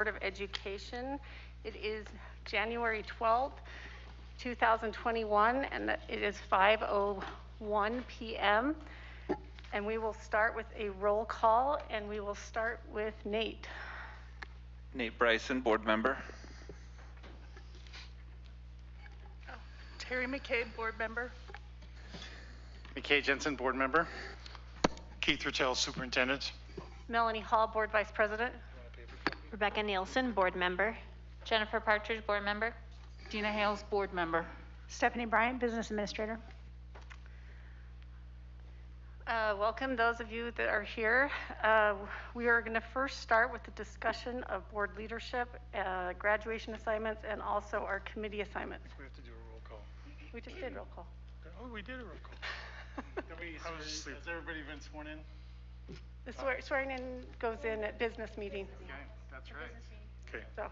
Board of Education. It is January 12th, 2021, and it is 5:01 p.m. And we will start with a roll call, and we will start with Nate. Nate Bryson, board member. Terry McCabe, board member. McKay Jensen, board member. Keith Rachel, superintendent. Melanie Hall, board vice president. Rebecca Nielsen, board member. Jennifer Partridge, board member. Gina Hales, board member. Stephanie Bryant, business administrator. Welcome those of you that are here. We are going to first start with the discussion of board leadership, graduation assignments, and also our committee assignments. We have to do a roll call. We just did roll call. Oh, we did a roll call. Has everybody been sworn in? The swearing in goes in at business meeting. Okay, that's right. Okay. So,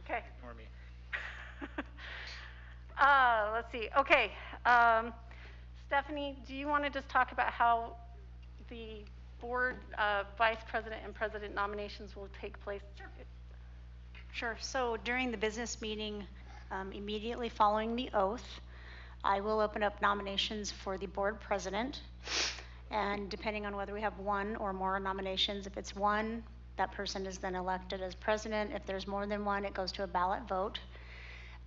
okay. Ignore me. Let's see. Okay. Stephanie, do you want to just talk about how the board vice president and president nominations will take place? Sure. So during the business meeting, immediately following the oath, I will open up nominations for the board president. And depending on whether we have one or more nominations, if it's one, that person is then elected as president. If there's more than one, it goes to a ballot vote.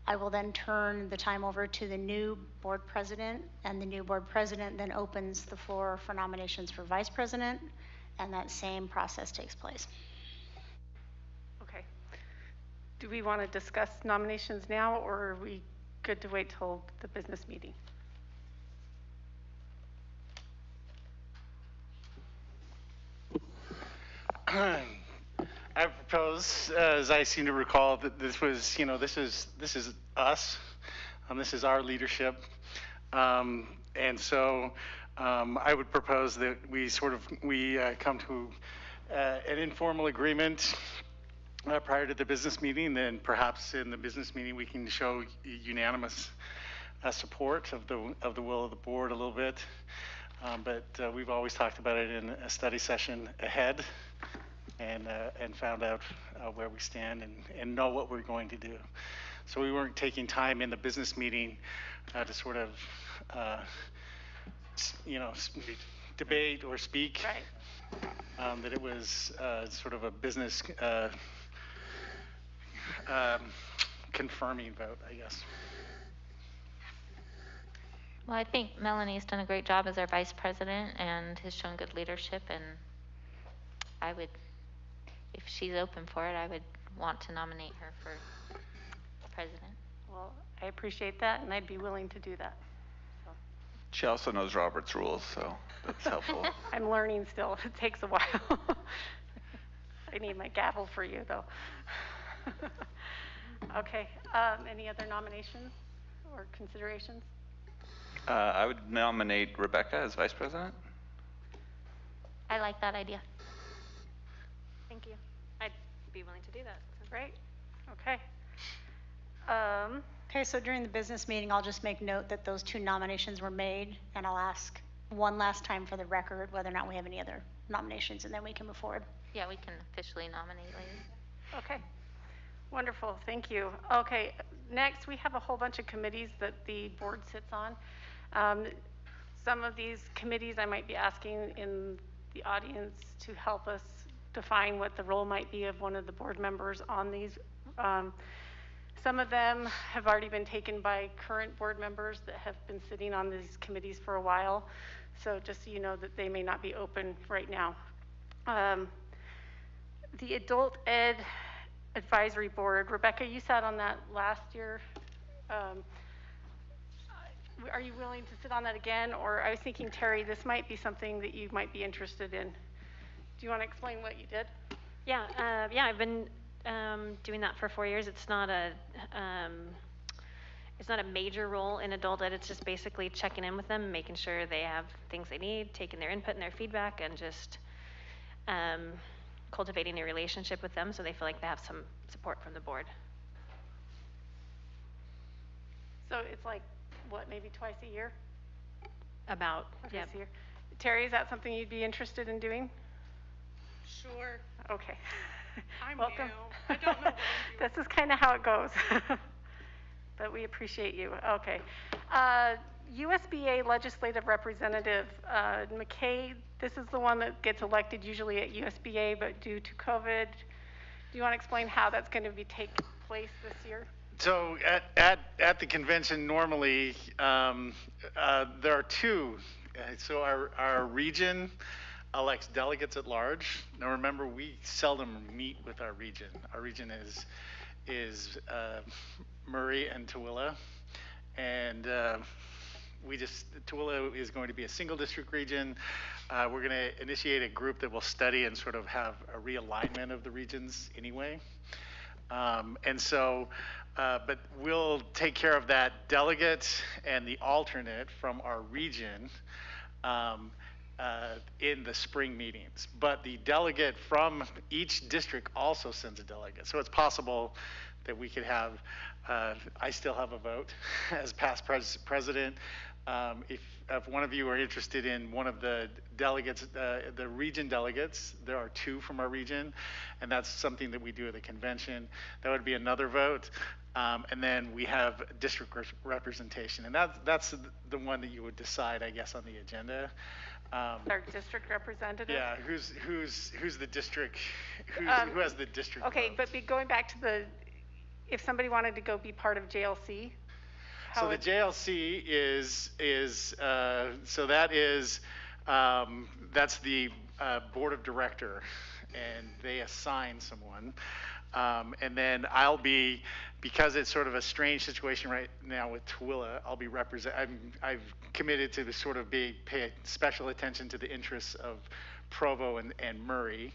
I will then turn the time over to the new board president, and the new board president then opens the floor for nominations for vice president, and that same process takes place. Okay. Do we want to discuss nominations now, or are we good to wait till the business meeting? I propose, as I seem to recall, that this was, this is us, this is our leadership, and so I would propose that we come to an informal agreement prior to the business meeting. Then perhaps in the business meeting we can show unanimous support of the will of the board a little bit, but we've always talked about it in a study session ahead. And found out where we stand and know what we're going to do. So we weren't taking time in the business meeting to sort of, debate or speak. Right. That it was sort of a business confirming vote, I guess. Well, I think Melanie's done a great job as our vice president and has shown good leadership, and I would, if she's open for it, I would want to nominate her for president. Well, I appreciate that, and I'd be willing to do that. So. She also knows Robert's rules, so that's helpful. I'm learning still. It takes a while. I need my gavel for you, though. Okay. Any other nominations or considerations? I would nominate Rebecca as vice president. I like that idea. Thank you. I'd be willing to do that. Great. Okay. Okay, so during the business meeting, I'll just make note that those two nominations were made, and I'll ask one last time for the record whether or not we have any other nominations, and then we can move forward. Yeah, we can officially nominate later. Okay. Wonderful. Thank you. Okay. Next, we have a whole bunch of committees that the board sits on. Some of these committees I might be asking in the audience to help us define what the role might be of one of the board members on these. Some of them have already been taken by current board members that have been sitting on these committees for a while. So just so you know that they may not be open right now. The Adult Ed Advisory Board, Rebecca, you sat on that last year. Are you willing to sit on that again? Or I was thinking, Terry, this might be something that you might be interested in. Do you want to explain what you did? Yeah, I've been doing that for 4 years. It's not a major role in adult ed. It's just basically checking in with them, making sure they have things they need, taking their input and their feedback, and just cultivating a relationship with them so they feel like they have some support from the board. So it's like, what, maybe twice a year? About, twice a year. Terry, is that something you'd be interested in doing? Sure. Okay. I'm Welcome. new. I don't know what I'm doing. This is kind of how it goes. But we appreciate you. Okay. USBA Legislative Representative, McKay, this is the one that gets elected usually at USBA, but due to COVID, do you want to explain how that's going to be take place this year? So at the convention, normally, there are two. So our region elects delegates at large. Now remember, we seldom meet with our region. Our region is Murray and Tooele. And Tooele is going to be a single district region. We're going to initiate a group that will study and sort of have a realignment of the regions anyway. But we'll take care of that delegate and the alternate from our region in the spring meetings. But the delegate from each district also sends a delegate. So it's possible that we could have, I still have a vote as past president. If one of you are interested in one of the delegates, the region delegates, there are two from our region, and that's something that we do at the convention. That would be another vote. And then we have district representation, and that's the one that you would decide, I guess, on the agenda. Our district representative? Yeah, who's the district, who has the district Okay, vote? but going back to if somebody wanted to go be part of JLC? So the JLC that's the board of director, and they assign someone. And then I'll be, because it's sort of a strange situation right now with Tooele, I'll be I've committed to sort of pay special attention to the interests of Provo and Murray.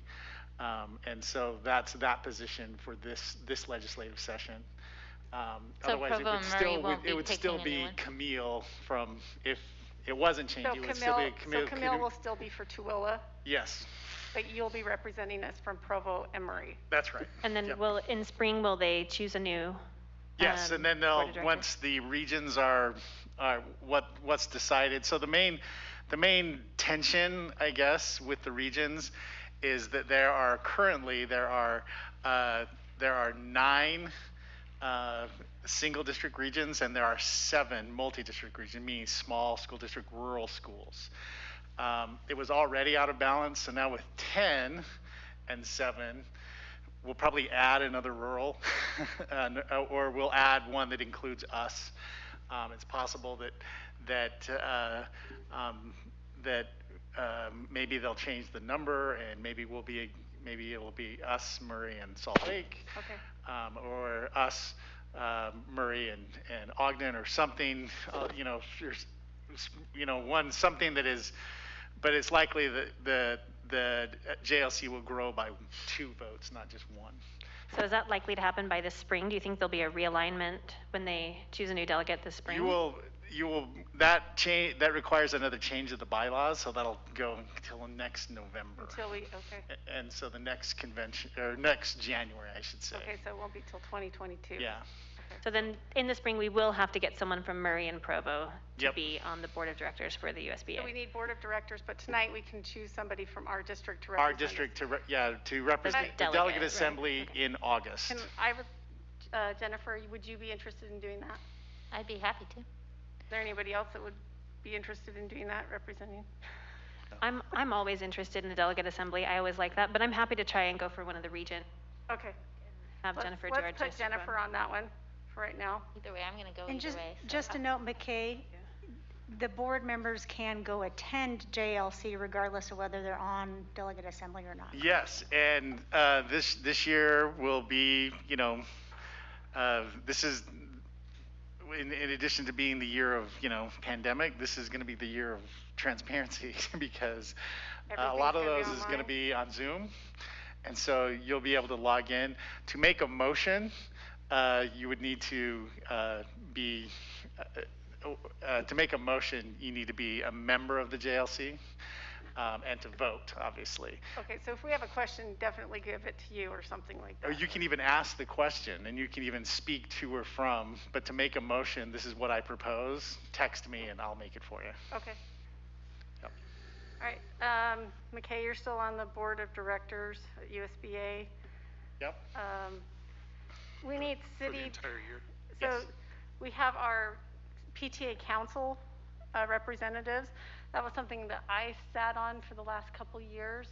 And so that's that position for this legislative session. So Otherwise, Provo and Murray won't be it would still picking be anyone? Camille from, if it wasn't changed, So it would still be Camille will still be for Tooele, Yes, but you'll be representing us from Provo and Murray. that's right. And then Yep. in spring, will they choose a new? Yes, and then board of directors? once the regions are what's decided, so the main tension, I guess, with the regions is that there are 9 single district regions, and there are 7 multi-district regions, meaning small school district rural schools. It was already out of balance, so now with 10 and 7, we'll probably add another rural, or we'll add one that includes us. It's possible that maybe they'll change the number, and maybe it will be us, Murray, and Salt Lake, Okay. or us, Murray, and Ogden, or something. Something that is, but it's likely that the JLC will grow by 2 votes, not just 1. So is that likely to happen by this spring? Do you think there'll be a realignment when they choose a new delegate this spring? That requires another change of the bylaws, so that'll go until next November. Okay. And so the next convention, or next January, I should say. Okay, so it won't be till 2022. Yeah. So then in the spring, we will have to get someone from Murray and Provo to Yep. be on the board of directors for the USBA. So we need board of directors, but tonight we can choose somebody from our district to Our represent us. district to represent the Delegate, delegate right. assembly in August. Can Jennifer, would you be interested in doing that? I'd be happy to. Is there anybody else that would be interested in doing that, representing? I'm always interested in the delegate assembly. I always like that, but I'm happy to try and go for one of the region. Okay. Have Jennifer do our Let's put district Jennifer one. on that one for right now. Either way, I'm going to go And either way. so- just a note, McKay, the board members can go attend JLC regardless of whether they're on delegate assembly or not. Yes, and this year will be, this is, in addition to being the year of, pandemic, this is going to be the year of transparency because a lot of Everything's those gonna be is going to online. be on Zoom. And so you'll be able to log in. To make a motion, you would need to to make a motion, you need to be a member of the JLC and to vote, obviously. Okay, so if we have a question, definitely give it to you or something like Or that. you can even ask the question, and you can even speak to or from, but to make a motion, this is what I propose, text me and I'll make it for you. Okay. Yep. All right, McKay, you're still on the board of directors at USBA. Yep. We need city. entire year. So Yes. we have our PTA council representatives. That was something that I sat on for the last couple years.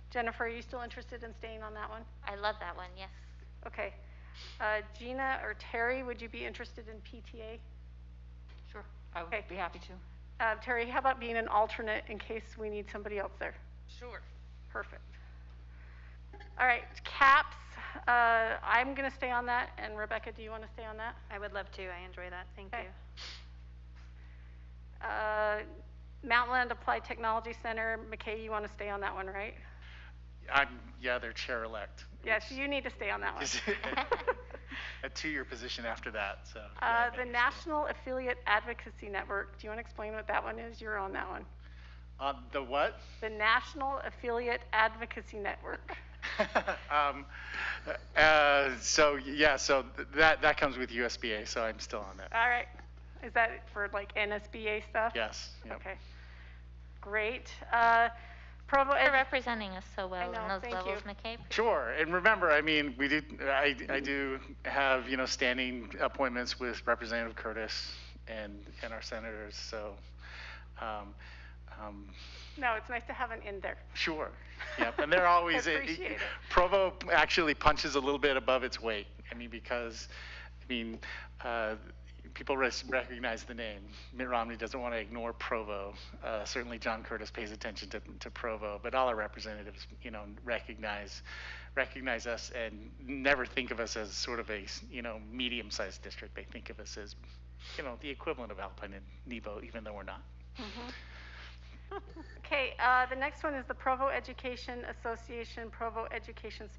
Jennifer, are you still interested in staying on that one? I love that one, yes. Okay. Gina or Terry, would you be interested in PTA? Sure, I would Okay. be happy to. Terry, how about being an alternate in case we need somebody else there? Sure. Perfect. All right, CAPS, I'm going to stay on that, and Rebecca, do you want to stay on that? I would love to. I enjoy that. Thank Okay. you. Mountainland Applied Technology Center, McKay, you want to stay on that one, right? Their chair-elect. Yes, you need to stay on that one. A 2-year position after that, so. yeah, The maybe. National Affiliate Advocacy Network, do you want to explain what that one is? You're on that one. The what? The National Affiliate Advocacy Network. So that comes with USBA, so I'm still on that. All right. Is that for like NSBA stuff? Yes. Yep. Okay. Great. Provo For representing us so well know, in those thank levels, you. McCabe. Sure, and remember, I mean, I do have, standing appointments with Representative Curtis and our senators, so, No, it's nice to have an in there. sure. Yep, and they're always, Appreciate it. Provo actually punches a little bit above its weight. I mean, because, people recognize the name. Mitt Romney doesn't want to ignore Provo. Certainly John Curtis pays attention to Provo, but all our representatives, recognize us and never think of us as sort of a, medium-sized district. They think of us as, the equivalent of Alpine and Nebo, even though we're not. Okay, the next one is the Provo Education Association Provo Education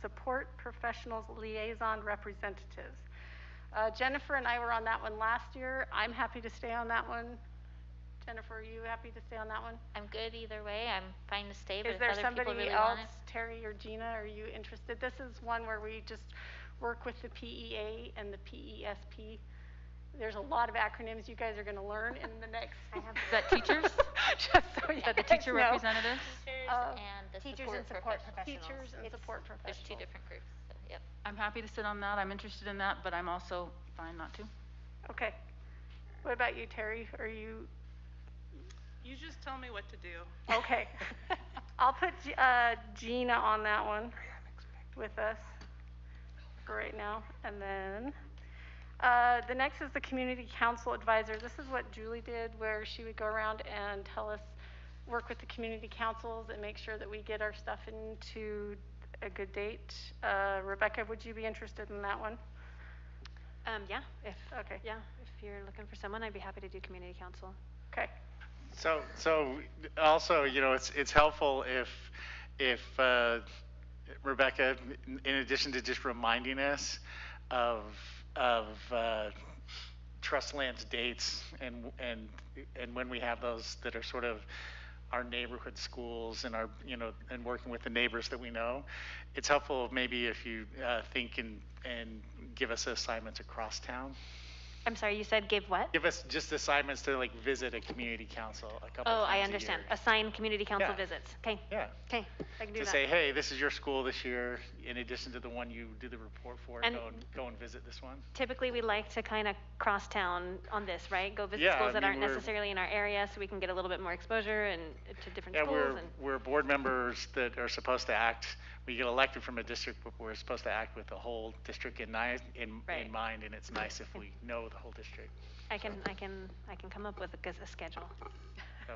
Support Professionals Liaison Representatives. Jennifer and I were on that one last year. I'm happy to stay on that one. Jennifer, are you happy to stay on that one? I'm good either way. I'm fine to stay, but Is if there other people somebody really else, want it. Terry or Gina, are you interested? This is one where we just work with the PEA and the PESP. There's a lot of acronyms you guys are going to learn in the next. Is that teachers? Just so you Is that the guys teacher know. representatives? Teachers Uh, and the teachers and support support professionals. Teachers and It's- support There's two professionals. different groups, so, yep. I'm happy to sit on that. I'm interested in that, but I'm also fine not to. Okay. What about you, Terry? Are you You just tell me what to do. okay? I'll put Gina on that one with us for right now, and then the next is the Community Council Advisor. This is what Julie did, where she would go around and tell us, work with the community councils and make sure that we get our stuff into a good date. Rebecca, would you be interested in that one? Yeah, Okay. if you're looking for someone, I'd be happy to do community council. Okay. So also, it's helpful if Rebecca, in addition to just reminding us of trust lands dates and when we have those that are sort of our neighborhood schools and our, and working with the neighbors that we know, it's helpful maybe if you think and give us assignments across town. I'm sorry, you said give what? Give us just assignments to like visit a community council a couple Oh, times I a understand. year. Assign community council Yeah. visits. Okay. Yeah. Okay, I can do To that. say, hey, this is your school this year, in addition to the one you do the report for, And- go and visit this one. Typically, we like to kind of cross town on this, right? Go visit Yeah, schools I that mean, aren't necessarily in our area so we can get a little bit more exposure and to different Yeah, schools. And we're board members that are supposed to act, we get elected from a district, but we're supposed to act with the whole district in Right. mind, and it's nice if we know the whole district. I can come up with a schedule. So,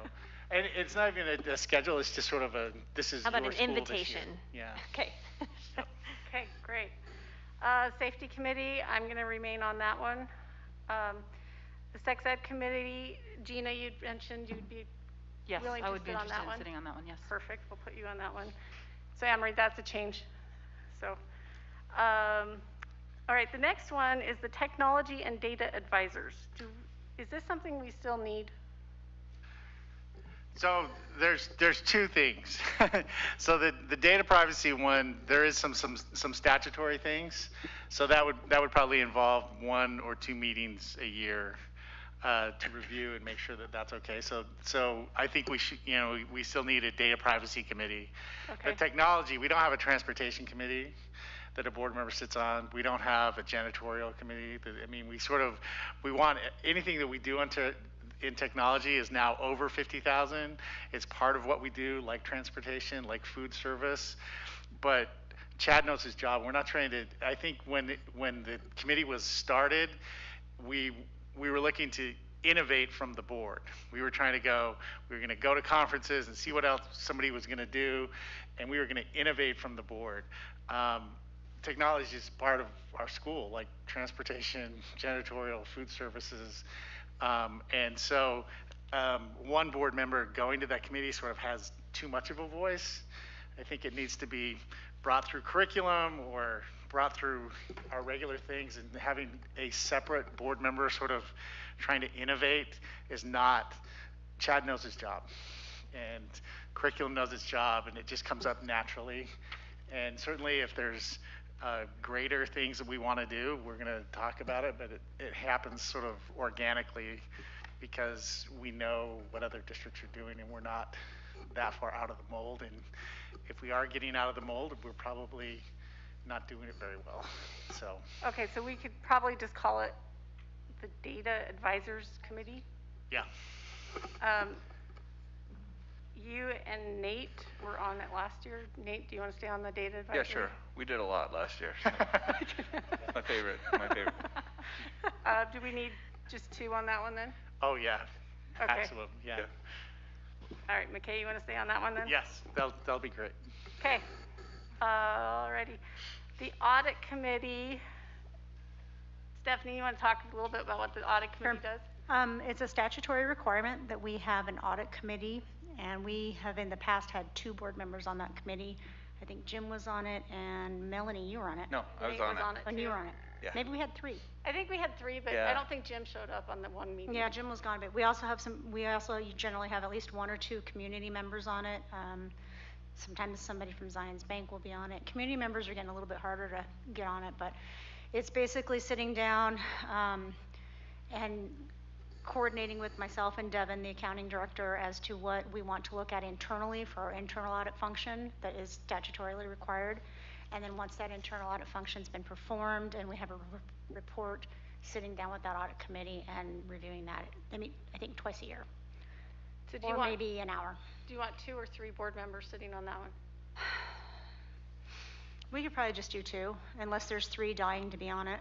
and it's not even a schedule, it's just sort of this is How about your an school this year. invitation? Yeah. Okay. Okay, great. Safety Committee, I'm going to remain on that one. The Sex Ed Committee, Gina, you'd mentioned you'd be Yes, willing I to would be sit on interested that in one? sitting on that one, yes. Perfect, we'll put you on that one. So Anne Marie, that's a change. So, all right, the next one is the Technology and Data Advisors. Is this something we still need? So there's two things. So the data privacy one, there is some statutory things. So that would probably involve 1 or 2 meetings a year. to review and make sure that that's okay. So I think we should, we still need a data privacy committee. Okay. The technology, we don't have a transportation committee that a board member sits on. We don't have a janitorial committee. I mean, we want anything that we do in technology is now over 50,000. It's part of what we do, like transportation, like food service. But Chad knows his job. We're not trying to, I think when the committee was started, we were looking to innovate from the board. We were going to go to conferences and see what else somebody was going to do, and we were going to innovate from the board. Technology is part of our school, like transportation, janitorial, food services. And so one board member going to that committee sort of has too much of a voice. I think it needs to be brought through curriculum or brought through our regular things, and having a separate board member sort of trying to innovate is not, Chad knows his job and curriculum knows its job, and it just comes up naturally. And certainly if there's greater things that we want to do, we're going to talk about it, but it happens sort of organically because we know what other districts are doing, and we're not that far out of the mold. And if we are getting out of the mold, we're probably not doing it very well. So. Okay, so we could probably just call it the Data Advisors Committee. Yeah. You and Nate were on it last year. Nate, do you want to stay on the Data Advisory? Yeah, sure. We did a lot last year. My favorite. Do we need just 2 on that one then? Oh, yeah. Okay. Maximum, yeah. All right, McKay, you want to stay on that one then? Yes, that'll be great. Okay. Alrighty. The Audit Committee. Stephanie, you want to talk a little bit about what the Audit Committee does? It's a statutory requirement that we have an audit committee, and we have in the past had 2 board members on that committee. I think Jim was on it, and Melanie, you were on it. No, I was Nate on it. And you were on it. Yeah. Maybe we had 3. I think we had 3, but Yeah. I don't think Jim showed up on the one meeting. Yeah, Jim was gone, but we also generally have at least 1 or 2 community members on it. Sometimes somebody from Zion's Bank will be on it. Community members are getting a little bit harder to get on it, but it's basically sitting down and coordinating with myself and Devin, the accounting director, as to what we want to look at internally for our internal audit function that is statutorily required. And then once that internal audit function's been performed and we have a report, sitting down with that audit committee and reviewing that. I mean, I think twice a year, So do or you want, maybe an hour. do you want 2 or 3 board members sitting on that one? We could probably just do 2, unless there's 3 dying to be on it.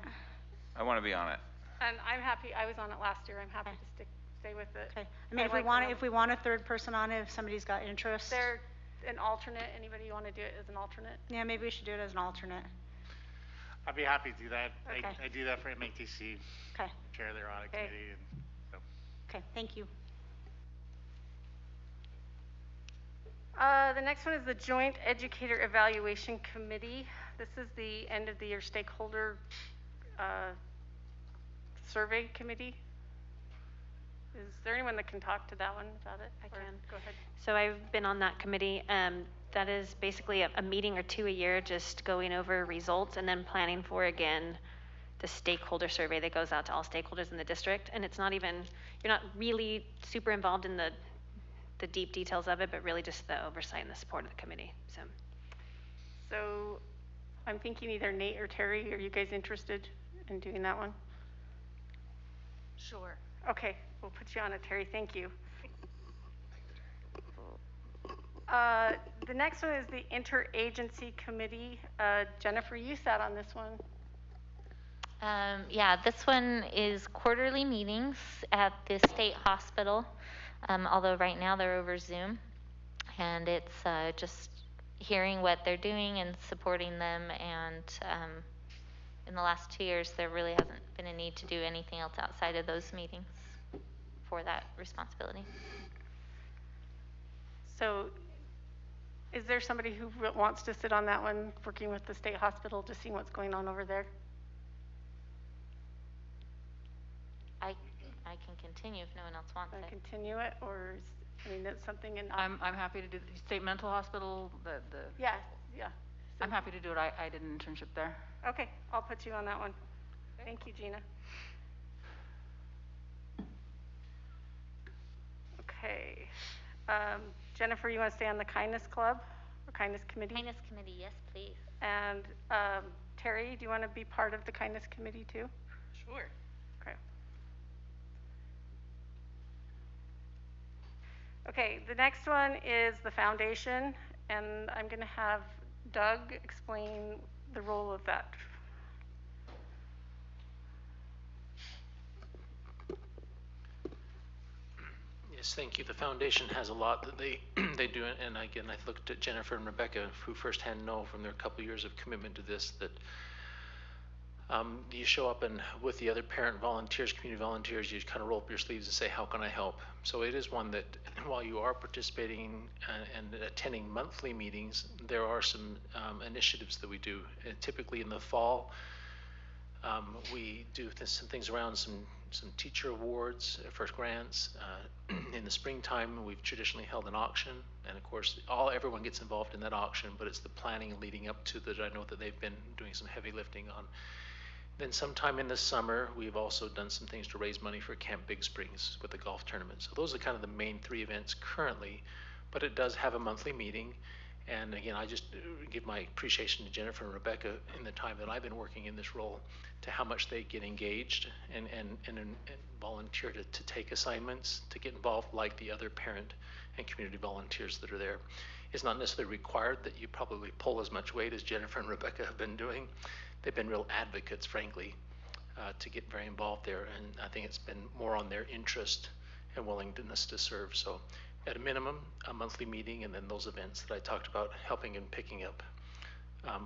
I want to be on it. And I'm happy, I was on it last year. I'm happy to stay with it. Okay. I mean, if we want a 3rd person on it, if somebody's got interest. They're an alternate. Anybody want to do it as an alternate? Yeah, maybe we should do it as an alternate. I'd be happy to do that. Okay. I do that for MATC, Okay. chair their audit Okay. committee. And so. Okay, thank you. The next one is the Joint Educator Evaluation Committee. This is the end of the year stakeholder survey committee. Is there anyone that can talk to that one about it? I can. Go ahead. So I've been on that committee. That is basically a meeting or 2 a year, just going over results and then planning for, again, the stakeholder survey that goes out to all stakeholders in the district. And it's not even, you're not really super involved in the deep details of it, but really just the oversight and the support of the committee. So I'm thinking either Nate or Terry, are you guys interested in doing that one? Sure. Okay, we'll put you on it, Terry. Thank you. The next one is the Interagency Committee. Jennifer, you sat on this one. Yeah, this one is quarterly meetings at the state hospital, although right now they're over Zoom. And it's just hearing what they're doing and supporting them. And in the last 2 years, there really hasn't been a need to do anything else outside of those meetings for that responsibility. So is there somebody who wants to sit on that one, working with the state hospital, to see what's going on over there? I can continue if no one else wants Want to it. continue it, or is, I mean, that's something in. I'm happy to do the state mental hospital, Yeah. I'm happy to do it. I did an internship there. Okay, I'll put you on that one. Thank you, Gina. Okay. Jennifer, you want to stay on the Kindness Club or Kindness Committee? Kindness Committee, yes, please. And Terry, do you want to be part of the Kindness Committee too? Sure. Okay. Okay, the next one is the foundation, and I'm going to have Doug explain the role of that. Yes, thank you. The foundation has a lot that they they do, and again, I looked at Jennifer and Rebecca, who firsthand know from their couple years of commitment to this that you show up and with the other parent volunteers, community volunteers, you kind of roll up your sleeves and say, how can I help? So it is one that while you are participating and attending monthly meetings, there are some initiatives that we do. And typically in the fall, we do some things around some teacher awards for grants. In the springtime, we've traditionally held an auction, and of course, everyone gets involved in that auction, but it's the planning leading up to that I know that they've been doing some heavy lifting on. Then sometime in the summer, we've also done some things to raise money for Camp Big Springs with the golf tournament. So those are kind of the main three events currently, but it does have a monthly meeting. And again, I just give my appreciation to Jennifer and Rebecca in the time that I've been working in this role to how much they get engaged and volunteer to take assignments, to get involved like the other parent and community volunteers that are there. It's not necessarily required that you probably pull as much weight as Jennifer and Rebecca have been doing. They've been real advocates, frankly, to get very involved there. And I think it's been more on their interest and willingness to serve. So at a minimum, a monthly meeting, and then those events that I talked about, helping and picking up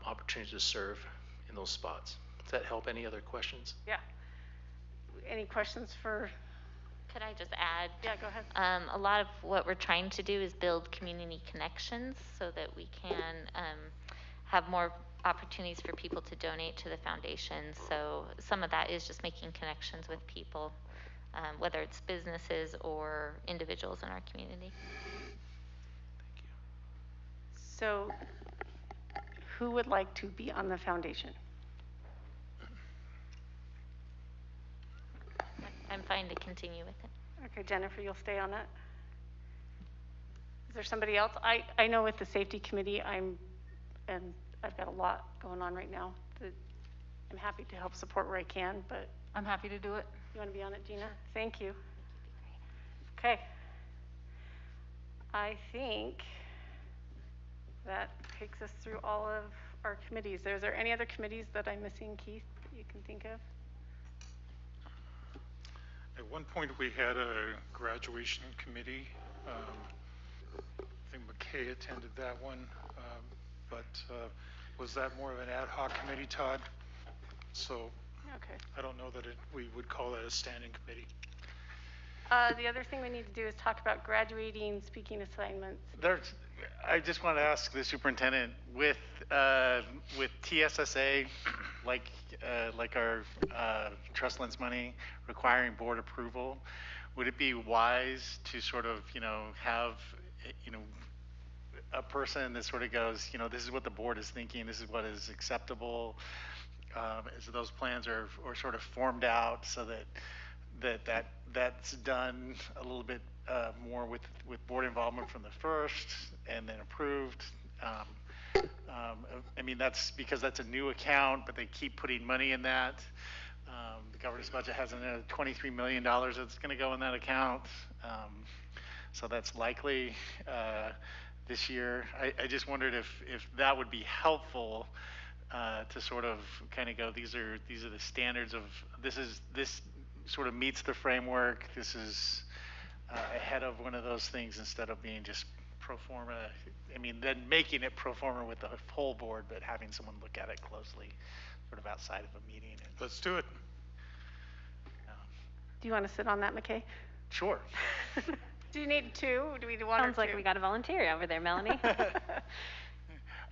opportunities to serve in those spots. Does that help? Any other questions? Yeah. Any questions for? Could I just add? Yeah, go ahead. A lot of what we're trying to do is build community connections so that we can have more opportunities for people to donate to the foundation. So some of that is just making connections with people, whether it's businesses or individuals in our community. Thank you. So who would like to be on the foundation? I'm fine to continue with it. Okay, Jennifer, you'll stay on that? Is there somebody else? I know with the safety committee, I've got a lot going on right now. I'm happy to help support where I can, but I'm happy to do it. you want to be on it, Gina? Thank you. Okay. I think that takes us through all of our committees. Is there any other committees that I'm missing, Keith, that you can think of? At one point, we had a graduation committee. I think McKay attended that one, but was that more of an ad hoc committee, Todd? So Okay. I don't know that we would call that a standing committee. The other thing we need to do is talk about graduating speaking assignments. I just want to ask the superintendent, with TSSA, like our trust lands money requiring board approval, would it be wise to sort of, have, a person that sort of goes, this is what the board is thinking, this is what is acceptable, as those plans are sort of formed out so that's done a little bit more with board involvement from the first and then approved. I mean, that's because that's a new account, but they keep putting money in that. The governor's budget has another $23 million that's going to go in that account. So that's likely this year. I just wondered if that would be helpful to sort of kind of go, these are the standards of, this sort of meets the framework. This is ahead of one of those things instead of being just pro forma. I mean, then making it pro forma with the whole board, but having someone look at it closely, sort of outside of a meeting. And, Let's do it. Do you want to sit on that, McKay? Sure. Do you need two? Do we do one or two? Sounds like we got a volunteer over there, Melanie.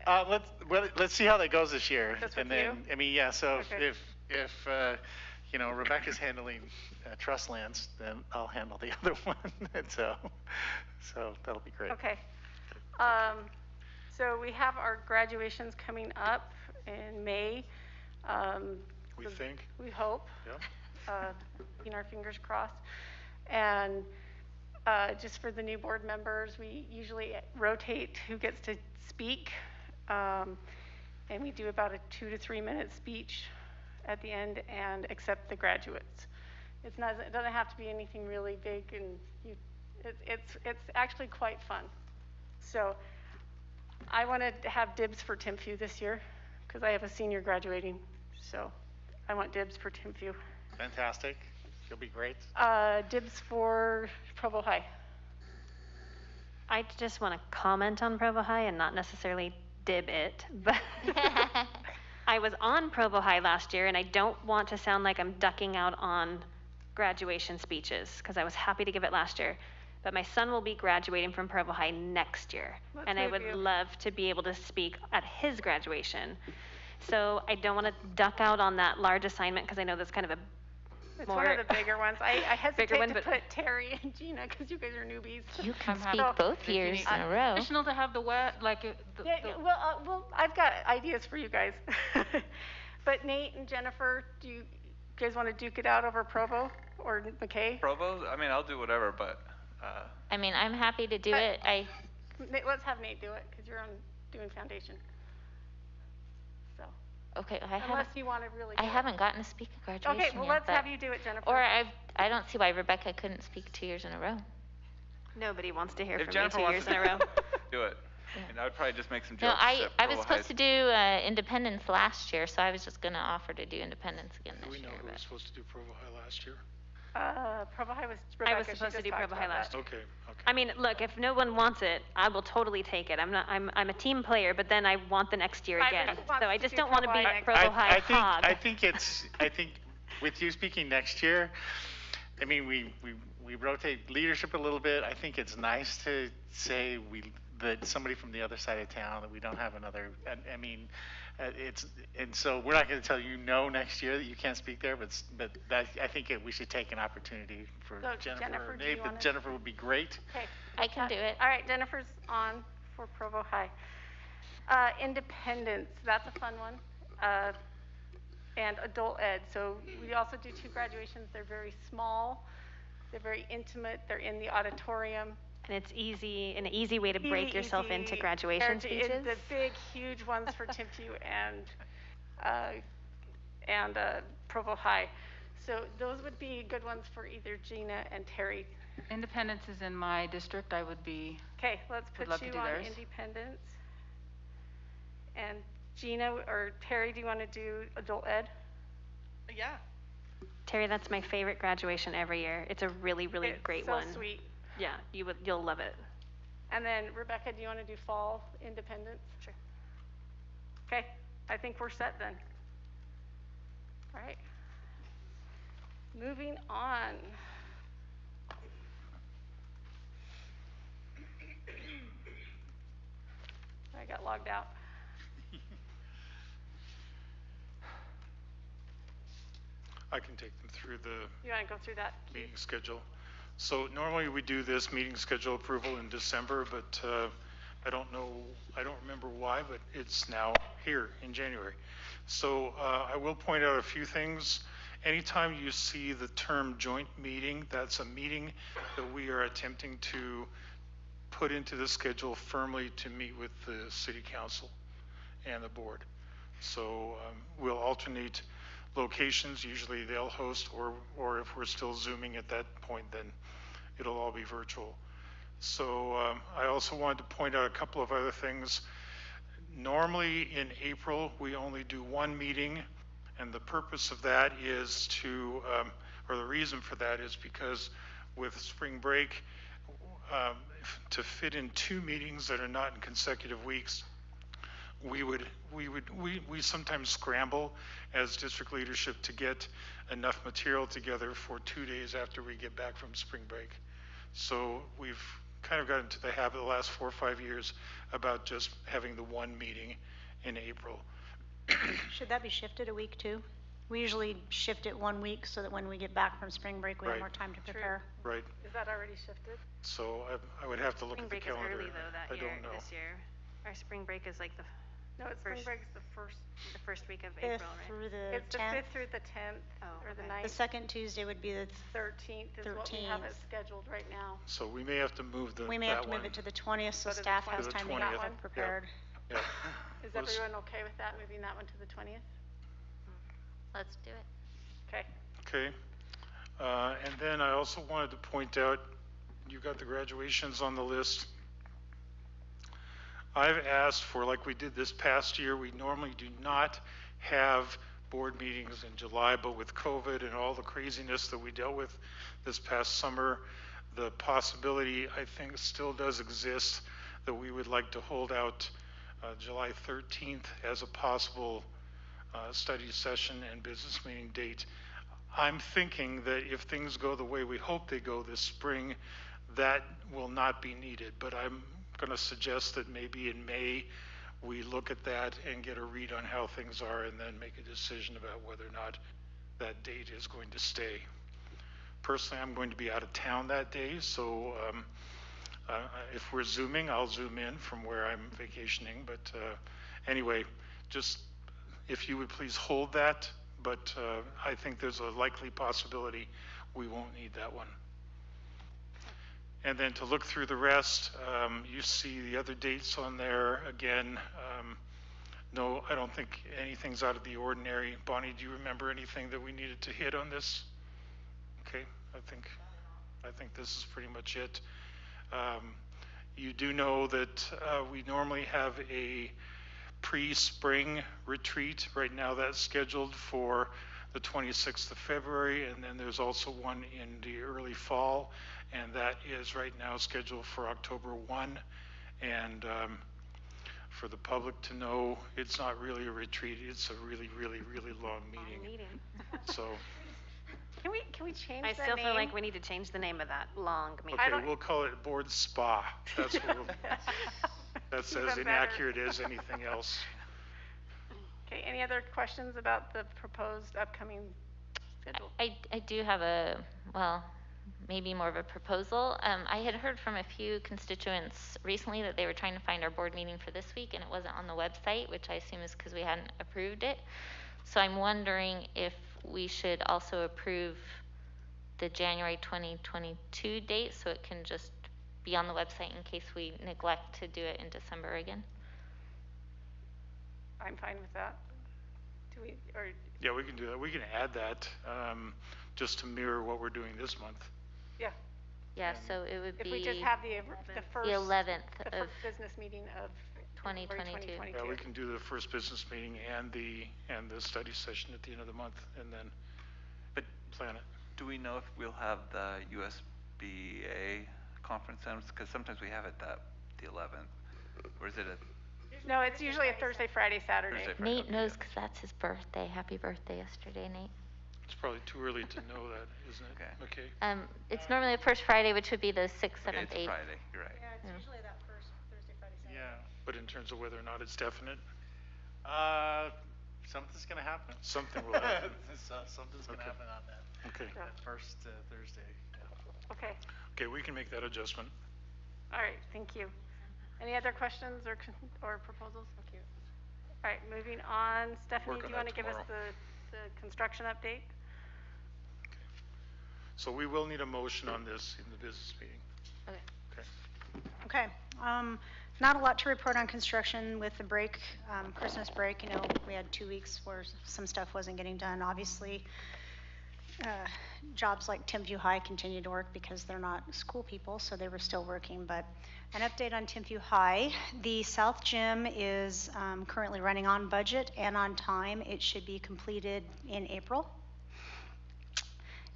Let's see how that goes this year. That's and with then, you? I mean, yeah. So Okay. if Rebecca's handling trust lands, then I'll handle the other one. And so that'll be great. Okay. So we have our graduations coming up in May. We think. We hope. Yep. Keeping our fingers crossed. And just for the new board members, we usually rotate who gets to speak. And we do about a 2 to 3 minute speech at the end and accept the graduates. It doesn't have to be anything really big, and it's actually quite fun. So I want to have dibs for Tim Few this year because I have a senior graduating. So I want dibs for Tim Few. Fantastic. You'll be great. Dibs for Provo High. I just want to comment on Provo High and not necessarily dib it, but I was on Provo High last year, and I don't want to sound like I'm ducking out on graduation speeches because I was happy to give it last year. But my son will be graduating from Provo High next year, and I would love to be able to speak at his graduation. So I don't want to duck out on that large assignment because I know that's kind of a It's one of the bigger ones. I hesitate one, to but- put Terry and Gina because you guys are newbies. You can I'm speak happy. both years in a row. Additional to have the Well, I've got ideas for you guys. But Nate and Jennifer, do you guys want to duke it out over Provo or McKay? Provo, I mean, I'll do whatever, but, I mean, I'm happy to do it. Let's have Nate do it because you're doing foundation. So, Okay, unless you want to really. I do it. haven't gotten to speak at graduation Okay, well, yet, let's but- have you do it, Jennifer. Or I don't see why Rebecca couldn't speak 2 years in a row. Nobody wants to hear if from Jennifer me 2 wants years in a row. do it. And I would probably just make some No, jokes. I at was Provo supposed High. to do Independence last year, so I was just gonna offer to do Independence again Do this we know year. who was But supposed to do Provo High last year? Provo High was Rebecca. I was She supposed to just do talked Provo High about last that. year. Okay. I mean, look, if no one wants it, I will totally take it. I'm a team player, but then I want the next year again. Everyone wants So I to just do don't want to Provo be High a Provo High hog. I think with you speaking next year, I mean, we rotate leadership a little bit. I think it's nice to say that somebody from the other side of town, that we don't have another, I mean, and so we're not going to tell you no next year that you can't speak there, but I think we should take an opportunity for So, Jennifer Jennifer, or do you Nate, but wanna- Jennifer would be great. Okay. I can do it. All right, Jennifer's on for Provo High. Independence, that's a fun one. And adult ed. So we also do 2 graduations. They're very small. They're very intimate. They're in the auditorium. And it's an easy way to break Easy, yourself into easy. graduation Heritage- speeches. The big, huge ones for Timpview and Provo High. So those would be good ones for either Gina and Terry. Independence is in my district. I would be, Okay, let's Would put love to you do on theirs. Independence. And Gina or Terry, do you want to do adult ed? Yeah. Terry, that's my favorite graduation every year. It's a really, really It's great so one. sweet. Yeah, you'll love it. And then Rebecca, do you want to do fall independence? Sure. Okay, I think we're set then. All right. Moving on. I got logged out. I can take them through the You want to go through that? meeting schedule. So normally we do this meeting schedule approval in December, but I don't remember why, but it's now here in January. So I will point out a few things. Anytime you see the term joint meeting, that's a meeting that we are attempting to put into the schedule firmly to meet with the city council and the board. So we'll alternate locations. Usually they'll host, or if we're still Zooming at that point, then it'll all be virtual. So I also wanted to point out a couple of other things. Normally in April, we only do 1 meeting, and the purpose of that is to, or the reason for that is because with spring break, to fit in 2 meetings that are not in consecutive weeks, we sometimes scramble as district leadership to get enough material together for 2 days after we get back from spring break. So we've kind of got into the habit the last 4 or 5 years about just having the 1 meeting in April. Should that be shifted a week too? We usually shift it 1 week so that when we get back from spring break, we have Right. more time to prepare. Right. Is that already shifted? So I would have to look Spring at the break is calendar. early though I that year, don't know. this year. Our spring break is like the No, it's spring First- break's the first week of 5th April, right? through the it's the 10th. 5th through the 10th, Oh, or the okay. 9th. The second Tuesday would be the 13th is what we have it 13th. scheduled right now. So we may have to move We may have to that move one. it to the 20th, so Go to the staff has 20th. time to To the get 20th. stuff prepared. Yeah. Is Was- everyone okay with that, moving that one to the 20th? Let's do it. Okay. Okay. And then I also wanted to point out, you got the graduations on the list. I've asked for, like we did this past year, we normally do not have board meetings in July, but with COVID and all the craziness that we dealt with this past summer, the possibility, I think, still does exist that we would like to hold out July 13th as a possible study session and business meeting date. I'm thinking that if things go the way we hope they go this spring, that will not be needed, but I'm going to suggest that maybe in May we look at that and get a read on how things are and then make a decision about whether or not that date is going to stay. Personally, I'm going to be out of town that day, so if we're Zooming, I'll Zoom in from where I'm vacationing, but anyway, just if you would please hold that, but I think there's a likely possibility we won't need that one. And then to look through the rest, you see the other dates on there. Again, no, I don't think anything's out of the ordinary. Bonnie, do you remember anything that we needed to hit on this? Okay, I think this is pretty much it. You do know that we normally have a pre-spring retreat. Right now that's scheduled for the 26th of February, and then there's also one in the early fall, and that is right now scheduled for October 1. And for the public to know, it's not really a retreat, it's a really, really, really long meeting. So, Can we change the name? I still feel like we need to change the name of that long meeting. okay, we'll call it Board Spa. That's what we'll, that's as Even inaccurate as anything else. Okay, any other questions about the proposed upcoming schedule? I do have a, well, maybe more of a proposal. I had heard from a few constituents recently that they were trying to find our board meeting for this week and it wasn't on the website, which I assume is because we hadn't approved it. So I'm wondering if we should also approve the January 2022 date so it can just be on the website in case we neglect to do it in December again. I'm fine with that. Do we, or, Yeah, we can do that. We can add that just to mirror what we're doing this month. yeah, Yeah, so it would if be we just have the first. the 11th the of first business meeting of 2022. Yeah, we can do the first business meeting and the study session at the end of the month and then plan it. Do we know if we'll have the USBA conference then? Because sometimes we have it the 11th, or is it a No, it's usually a Thursday, Friday, Saturday. Thursday, Friday? Nate Okay, knows yeah. because that's his birthday. Happy birthday yesterday, Nate. It's probably too early to know that, isn't it? Okay. Okay. It's normally the first Friday, which would be the 6th, Okay, 7th, it's 8th. Friday, you're right. Yeah, it's usually that first Thursday, Friday, Saturday. Yeah, But in terms of whether or not it's definite, something's gonna happen. something will happen. Something's gonna Okay. happen on that, Okay. Yeah. that first Thursday. Yeah. Okay, Okay, we can make that adjustment. all right, thank you. Any other questions or proposals? Thank you. All right, moving on. Stephanie, Work do on you want that to give us tomorrow. the construction update? So we will need a motion on this in the business meeting. Okay. Okay. Okay, not a lot to report on construction with the break, Christmas break, you know, we had 2 weeks where some stuff wasn't getting done. Obviously, jobs like Timpview High continue to work because they're not school people, so they were still working. But an update on Timpview High, the South Gym is currently running on budget and on time. It should be completed in April.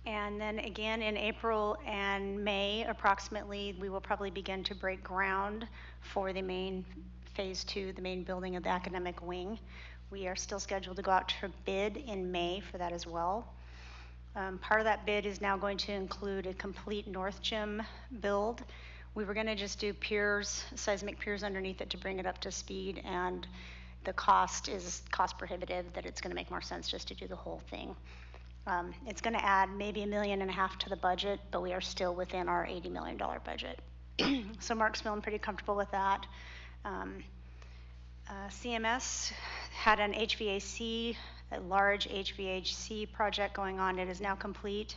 And then again in April and May approximately, we will probably begin to break ground for the main phase 2, the main building of the academic wing. We are still scheduled to go out to bid in May for that as well. Part of that bid is now going to include a complete north gym build. We were going to just do piers, seismic piers underneath it to bring it up to speed, and the cost is cost prohibitive, that it's going to make more sense just to do the whole thing. It's going to add maybe $1.5 million to the budget, but we are still within our $80 million budget. So Mark's feeling pretty comfortable with that. CMS had an HVAC, a large HVAC project going on. It is now complete.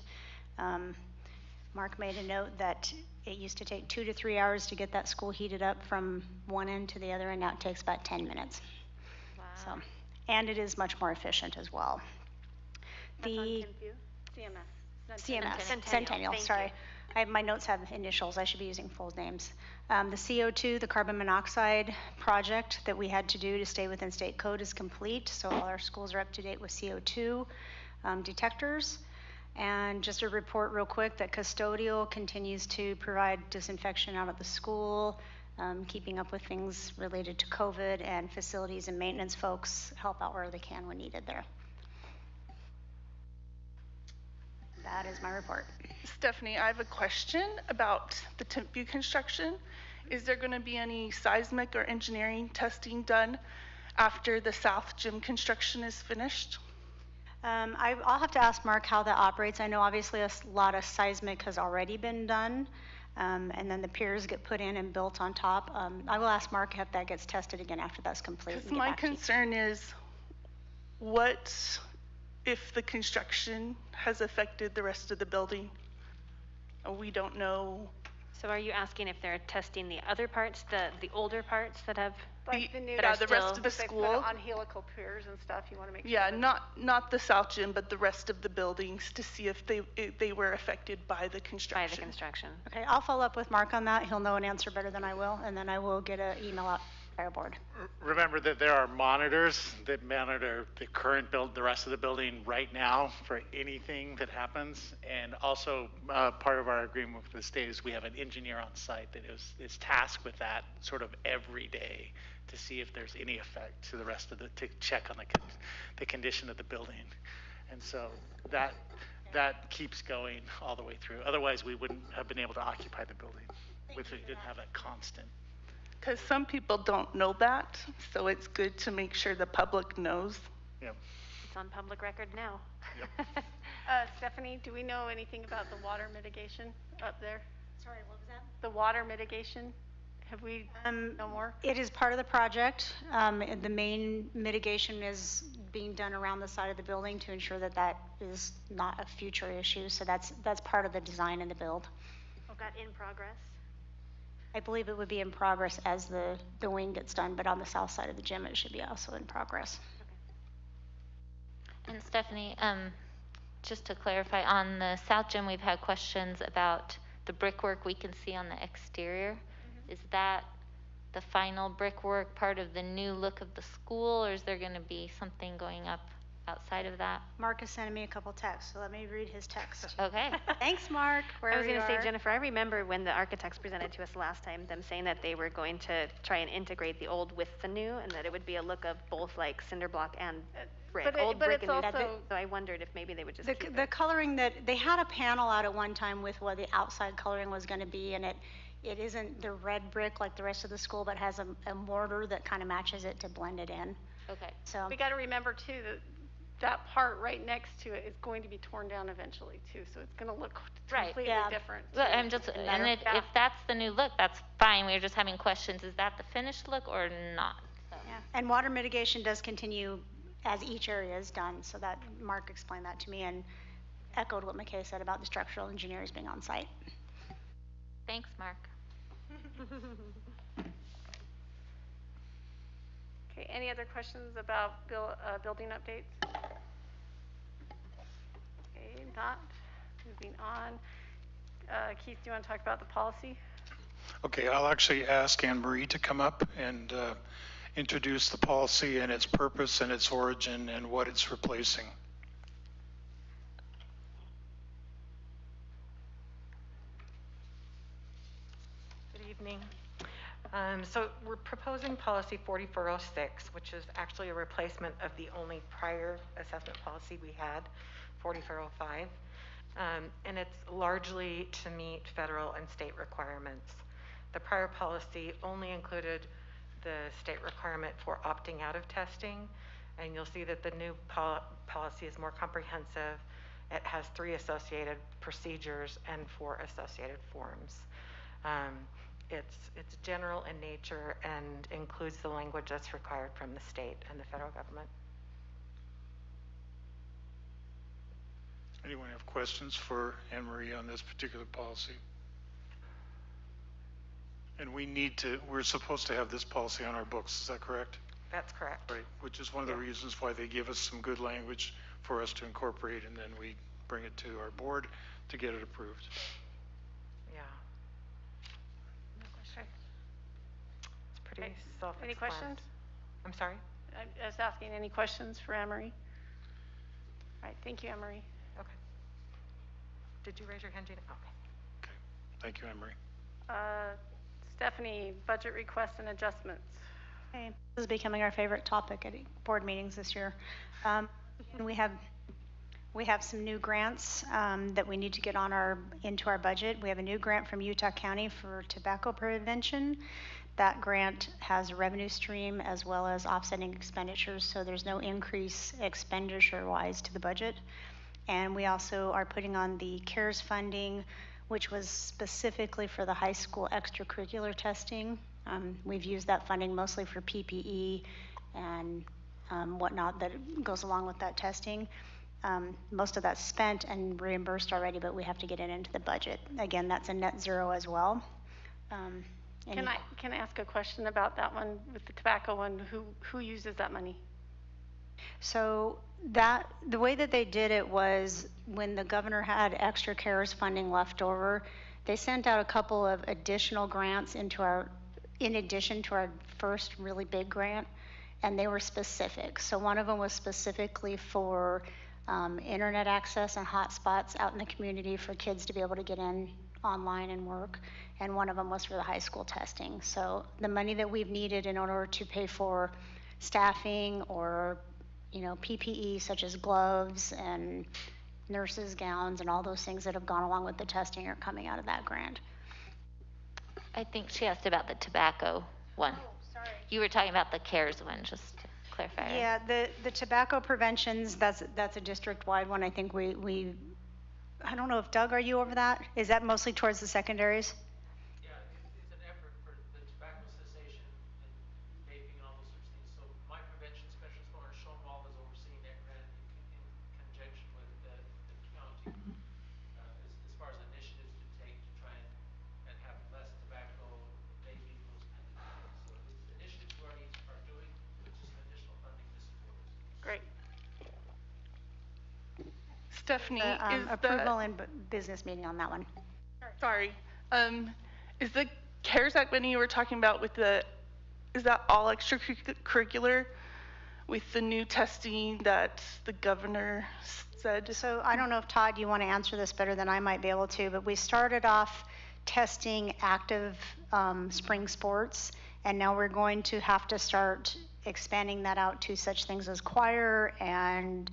Mark made a note that it used to take 2 to 3 hours to get that school heated up from one end to the other, and now it takes about 10 minutes. Wow. So, and it is much more efficient as well. That's on The Kenview? CMS. CMS, Centennial, Centennial, thank sorry. you. My notes have initials, I should be using full names. The CO2, the carbon monoxide project that we had to do to stay within state code is complete, so all our schools are up to date with CO2 detectors. And just a report real quick that custodial continues to provide disinfection out at the school, keeping up with things related to COVID, and facilities and maintenance folks help out where they can when needed there. That is my report. Stephanie, I have a question about the Timpview construction. Is there going to be any seismic or engineering testing done after the South Gym construction is finished? I'll have to ask Mark how that operates. I know obviously a lot of seismic has already been done, and then the piers get put in and built on top. I will ask Mark if that gets tested again after that's complete. Because my concern is, what if the construction has affected the rest of the building? We don't know. So are you asking if they're testing the other parts, the older parts that have? Like the new, That are the rest still- of the they put school. on helical piers and stuff, you want to make sure. Yeah, that- not the South Gym, but the rest of the buildings to see if they were affected by the By construction. the construction. Okay, I'll follow up with Mark on that. He'll know an answer better than I will, and then I will get an email out to the fire board. Remember that there are monitors that monitor the current build, the rest of the building right now for anything that happens. And also, part of our agreement with the state is we have an engineer on site that is tasked with that sort of every day to see if there's any effect to the rest of to check on the condition of the building. And so that keeps going all the way through. Otherwise, we wouldn't have been able to occupy the building if we didn't have that constant. Because some people don't know that, so it's good to make sure the public knows. Yep. It's on public record now. Stephanie, do we know anything about the water mitigation up there? Sorry, what was that? The water mitigation? Have we, no more? It is part of the project. The main mitigation is being done around the side of the building to ensure that that is not a future issue. So that's part of the design and the build. Oh, got in progress? I believe it would be in progress as the wing gets done, but on the south side of the gym, it should be also in progress. And Stephanie, just to clarify, on the South Gym, we've had questions about the brickwork we can see on the exterior. Is that the final brickwork part of the new look of the school, or is there going to be something going up outside of that? Mark is sending me a couple texts, so let me read his text. Okay. Thanks, Mark. I was going to say, Jennifer, I remember when the architects presented to us last time, them saying that they were going to try and integrate the old with the new, and that it would be a look of both like cinder block and brick, but old but brick it's and new. also- So I wondered if maybe they would just keep The it. coloring that, they had a panel out at one time with what the outside coloring was going to be, and it isn't the red brick like the rest of the school, but has a mortar that kind of matches it to blend it in. Okay. So, We got to remember too that that part right next to it is going to be torn down eventually too, so it's going to look Right. completely Yeah. different. But too. I'm just, Doesn't and matter. if that's the new look, that's fine. We were just having questions. Is that the finished look or not? So- yeah. And water mitigation does continue as each area is done, so that, Mark explained that to me and echoed what McKay said about the structural engineers being on site. Thanks, Mark. Okay, any other questions about building updates? Okay, not. Moving on. Keith, do you want to talk about the policy? Okay, I'll actually ask Anne Marie to come up and introduce the policy and its purpose and its origin and what it's replacing. Good evening. So we're proposing policy 4406, which is actually a replacement of the only prior assessment policy we had, 4405. And it's largely to meet federal and state requirements. The prior policy only included the state requirement for opting out of testing, and you'll see that the new policy is more comprehensive. It has 3 associated procedures and 4 associated forms. It's general in nature and includes the language that's required from the state and the federal government. Anyone have questions for Anne Marie on this particular policy? And we're supposed to have this policy on our books, is that correct? That's correct. Right, which is one of the Yeah. reasons why they give us some good language for us to incorporate, and then we bring it to our board to get it approved. Yeah. Okay. It's pretty Okay. self-explanatory. Any questions? I'm sorry? I was asking any questions for Anne Marie? All right, thank you, Anne Marie. Okay. Did you raise your hand, Gina? Okay. Okay, thank you, Anne Marie. Stephanie, budget requests and adjustments. Okay, this is becoming our favorite topic at board meetings this year. And we have some new grants that we need to get into our budget. We have a new grant from Utah County for tobacco prevention. That grant has a revenue stream as well as offsetting expenditures, so there's no increase expenditure-wise to the budget. And we also are putting on the CARES funding, which was specifically for the high school extracurricular testing. We've used that funding mostly for PPE and whatnot that goes along with that testing. Most of that's spent and reimbursed already, but we have to get it into the budget. Again, that's a net zero as well. Can I ask a question about that one with the tobacco one? Who uses that money? So the way that they did it was when the governor had extra CARES funding left over, they sent out a couple of additional grants in addition to our first really big grant, and they were specific. So one of them was specifically for internet access and hotspots out in the community for kids to be able to get in online and work, and one of them was for the high school testing. So the money that we've needed in order to pay for staffing or PPE such as gloves and nurses' gowns and all those things that have gone along with the testing are coming out of that grant. I think she asked about the tobacco one. Oh, sorry. You were talking about the CARES one, just to clarify. Right? Yeah, the tobacco preventions, that's a district-wide one. I think I don't know if Doug, are you over that? Is that mostly towards the secondaries? Yeah, it's an effort for the tobacco cessation and vaping and all those sorts of things. So my prevention specialist, Lauren Schoenwald, is overseeing that grant in conjunction with the county as far as initiatives to take to try and have less tobacco, vaping, those kinds of things. So it's initiatives we already are doing, with just some additional funding to support us. Great. Stephanie, is approval and business meeting on that one. Sorry, is the CARES Act money you were talking about is that all extracurricular with the new testing that the governor said? So I don't know if Todd, you want to answer this better than I might be able to, but we started off testing active spring sports, and now we're going to have to start expanding that out to such things as choir and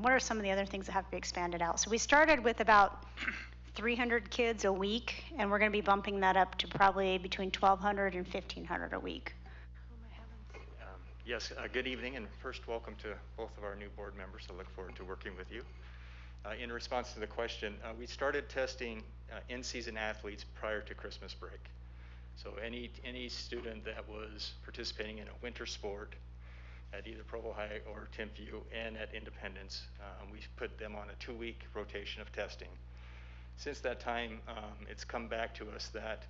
what are some of the other things that have to be expanded out? So we started with about 300 kids a week, and we're going to be bumping that up to probably between 1,200 and 1,500 a week. Yes, good evening, and first welcome to both of our new board members. I look forward to working with you. In response to the question, we started testing in-season athletes prior to Christmas break. So any student that was participating in a winter sport at either Provo High or Timpview and at Independence, we put them on a 2-week rotation of testing. Since that time, it's come back to us that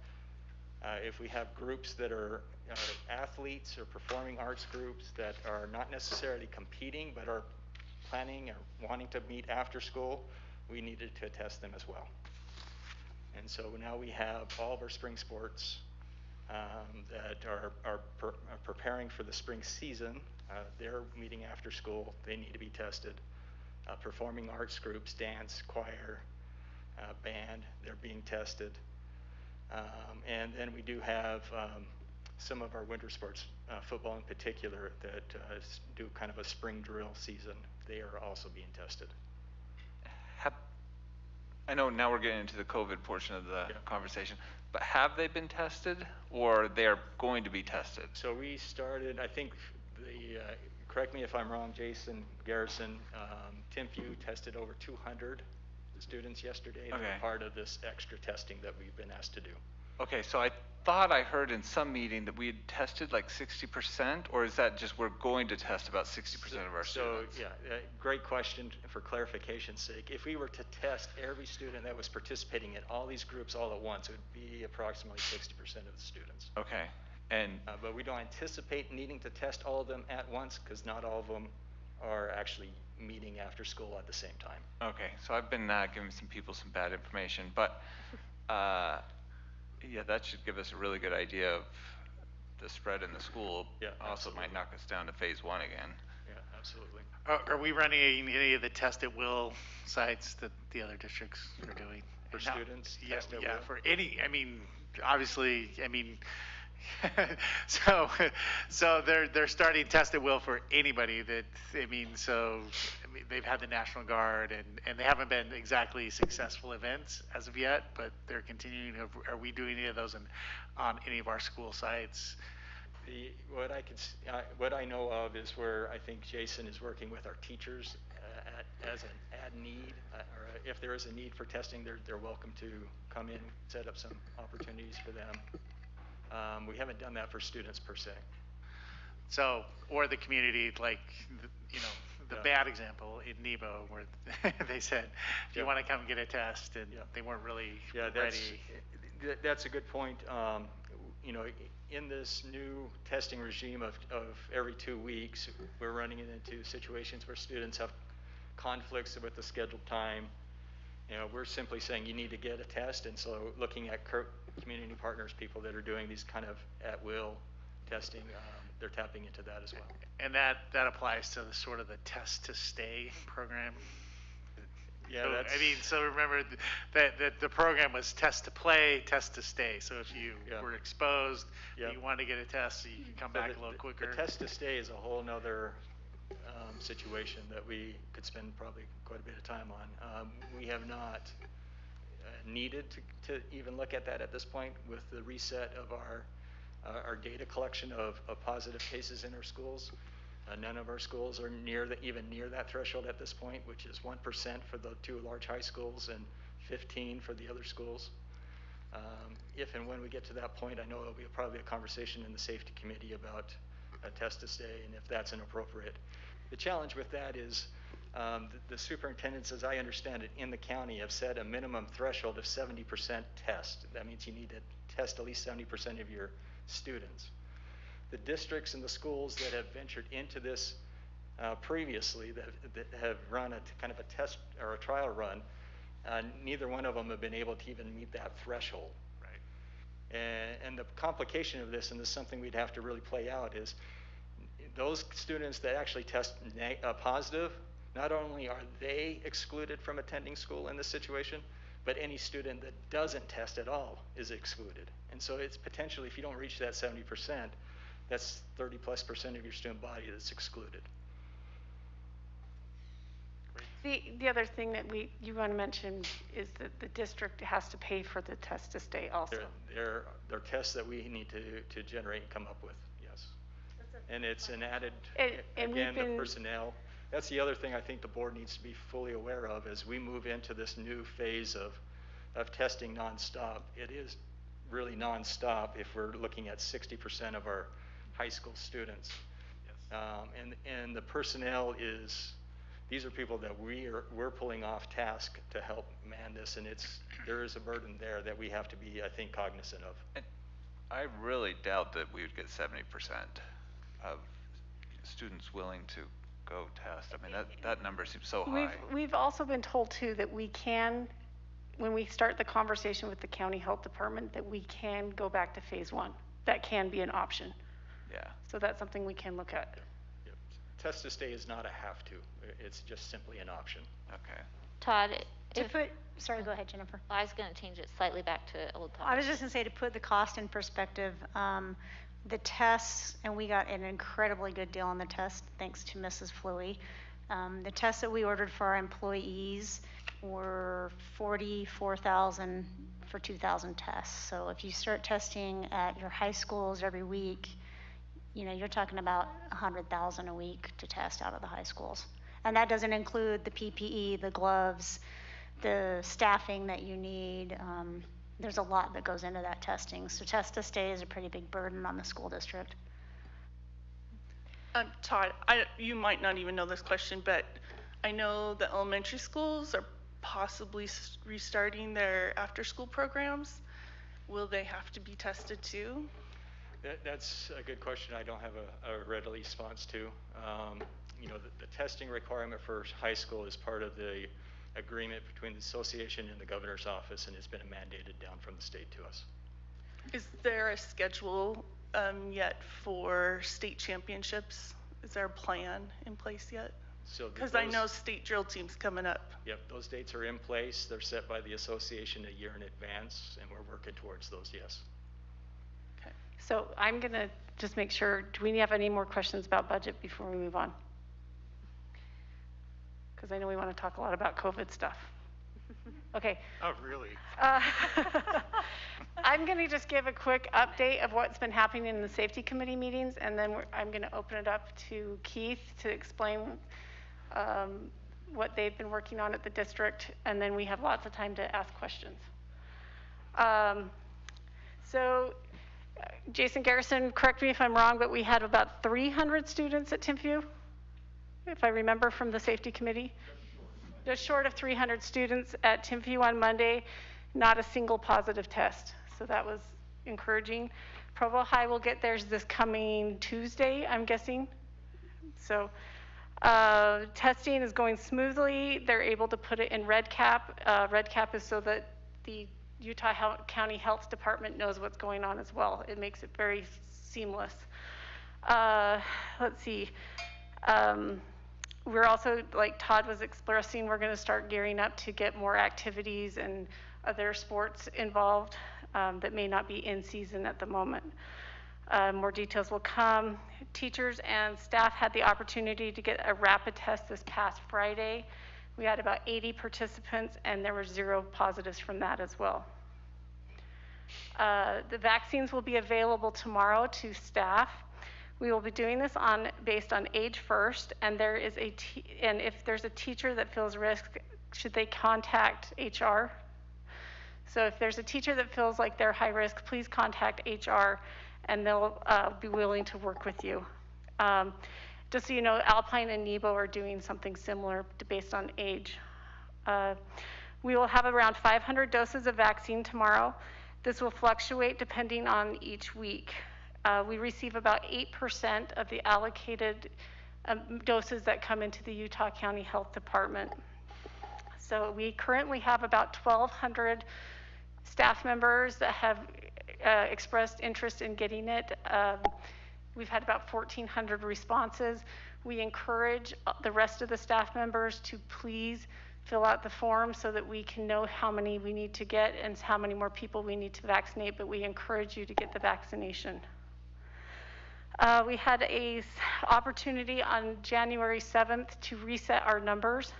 if we have groups that are athletes or performing arts groups that are not necessarily competing but are planning or wanting to meet after school, we needed to test them as well. And so now we have all of our spring sports that are preparing for the spring season. They're meeting after school. They need to be tested. Performing arts groups, dance, choir, band, they're being tested. And then we do have some of our winter sports, football in particular, that do kind of a spring drill season. They are also being tested. I know now we're getting into the COVID portion of the conversation, but have they been tested or they are going to be tested? So we started, I think, correct me if I'm wrong, Jason Garrison, Timpview tested over 200 students yesterday. Okay. They're part of this extra testing that we've been asked to do. Okay, so I thought I heard in some meeting that we had tested like 60%, or is that just we're going to test about 60% of our students? So, yeah, great question for clarification's sake. If we were to test every student that was participating in all these groups all at once, it would be approximately 60% of the students. Okay, and But we don't anticipate needing to test all of them at once because not all of them are actually meeting after school at the same time. okay, so I've been giving some people some bad information, but yeah, that should give us a really good idea of the spread in the school. Yeah, Also might knock us down to phase 1 again. Yeah, absolutely. Are we running any of the test at will sites that the other districts are doing? For Now- students, Yeah, test at yeah, will? for any, I mean, obviously, I mean, so they're starting test at will for anybody that, I mean, they've had the National Guard and they haven't been exactly successful events as of yet, but they're continuing. Are we doing any of those on any of our school sites? What I know of is where I think Jason is working with our teachers as an ad need, or if there is a need for testing, they're welcome to come in, set up some opportunities for them. We haven't done that for students per se. So, or the community, like, you know, the Yeah. bad example in Nebo where they said, if you Yeah. want to come get a test, and Yeah. they weren't really Yeah, ready. that's a good point. You know, in this new testing regime of every 2 weeks, we're running into situations where students have conflicts with the scheduled time. You know, we're simply saying you need to get a test, and so looking at community partners, people that are doing these kind of at-will testing, they're tapping into that as well. And that applies to the sort of the test to stay program. Yeah, So, that's. I mean, so remember that the program was test to play, test to stay. So if you Yeah. were exposed, Yeah. you wanted to get a test, so you could come So back a little quicker. The test to stay is a whole nother situation that we could spend probably quite a bit of time on. We have not needed to even look at that at this point with the reset of our data collection of positive cases in our schools. None of our schools are even near that threshold at this point, which is 1% for the 2 large high schools and 15 for the other schools. If and when we get to that point, I know there'll be probably a conversation in the safety committee about a test to stay and if that's inappropriate. The challenge with that is the superintendents, as I understand it, in the county have set a minimum threshold of 70% test. That means you need to test at least 70% of your students. The districts and the schools that have ventured into this previously, that have run a kind of a test or a trial run, neither one of them have been able to even meet that threshold. Right. And the complication of this, and this is something we'd have to really play out, is those students that actually test positive, not only are they excluded from attending school in this situation, but any student that doesn't test at all is excluded. And so it's potentially, if you don't reach that 70%, that's 30+% of your student body that's excluded. The other thing that you want to mention is that the district has to pay for the test to stay also. There are tests that we need to generate and come up with, yes. And it's an added, And again, we've the been- personnel. That's the other thing I think the board needs to be fully aware of as we move into this new phase of testing nonstop. It is really nonstop if we're looking at 60% of our high school students. Yes. And the personnel these are people that we're pulling off task to help man this, and there is a burden there that we have to be, I think, cognizant of. And I really doubt that we would get 70% of students willing to go test. I mean, that number seems so high. We've also been told too that we can, when we start the conversation with the county health department, that we can go back to phase 1. That can be an option. Yeah. So that's something we can look at. Yep. Test to stay is not a have to. It's just simply an option. Okay. Todd, Sorry, go ahead, Jennifer. I was going to change it slightly back to old times. I was just going to say, to put the cost in perspective, the tests, and we got an incredibly good deal on the test, thanks to Mrs. Fleury. The tests that we ordered for our employees were $44,000 for 2,000 tests. So if you start testing at your high schools every week, you know, you're talking about $100,000 a week to test out of the high schools. And that doesn't include the PPE, the gloves, the staffing that you need, There's a lot that goes into that testing. So test to stay is a pretty big burden on the school district. Todd, you might not even know this question, but I know the elementary schools are possibly restarting their after-school programs. Will they have to be tested too? That's a good question I don't have a readily response to. You know, the testing requirement for high school is part of the agreement between the association and the governor's office, and it's been mandated down from the state to us. Is there a schedule yet for state championships? Is there a plan in place yet? So because I know state drill team's coming up. Yep, those dates are in place. They're set by the association a year in advance, and we're working towards those, yes. Okay. So I'm going to just make sure, do we have any more questions about budget before we move on? Because I know we want to talk a lot about COVID stuff. Okay. Oh, really? I'm going to just give a quick update of what's been happening in the safety committee meetings, and then I'm going to open it up to Keith to explain what they've been working on at the district, and then we have lots of time to ask questions. Jason Garrison, correct me if I'm wrong, but we had about 300 students at Timpview, if I remember from the safety committee. Just short of 300 students at Timpview on Monday, not a single positive test. So that was encouraging. Provo High will get theirs this coming Tuesday, I'm guessing. So testing is going smoothly. They're able to put it in red cap. Red cap is so that the Utah County Health Department knows what's going on as well. It makes it very seamless. Let's see. We're also, like Todd was expressing, we're going to start gearing up to get more activities and other sports involved that may not be in season at the moment. More details will come. Teachers and staff had the opportunity to get a rapid test this past Friday. We had about 80 participants, and there were 0 positives from that as well. The vaccines will be available tomorrow to staff. We will be doing this based on age first, and and if there's a teacher that feels risk, should they contact HR? So if there's a teacher that feels like they're high risk, please contact HR, and they'll be willing to work with you. Just so you know, Alpine and Nebo are doing something similar based on age. We will have around 500 doses of vaccine tomorrow. This will fluctuate depending on each week. We receive about 8% of the allocated doses that come into the Utah County Health Department. So we currently have about 1,200 staff members that have expressed interest in getting it. We've had about 1,400 responses. We encourage the rest of the staff members to please fill out the form so that we can know how many we need to get and how many more people we need to vaccinate, but we encourage you to get the vaccination. We had an opportunity on January 7th to reset our numbers.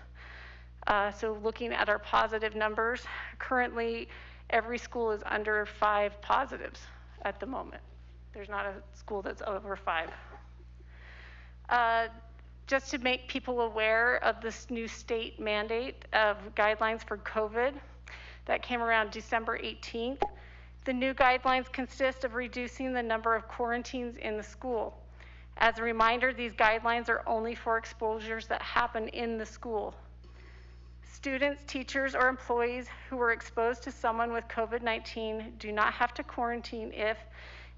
So looking at our positive numbers, currently every school is under 5 positives at the moment. There's not a school that's over 5. Just to make people aware of this new state mandate of guidelines for COVID that came around December 18th. The new guidelines consist of reducing the number of quarantines in the school. As a reminder, these guidelines are only for exposures that happen in the school. Students, teachers, or employees who were exposed to someone with COVID-19 do not have to quarantine if,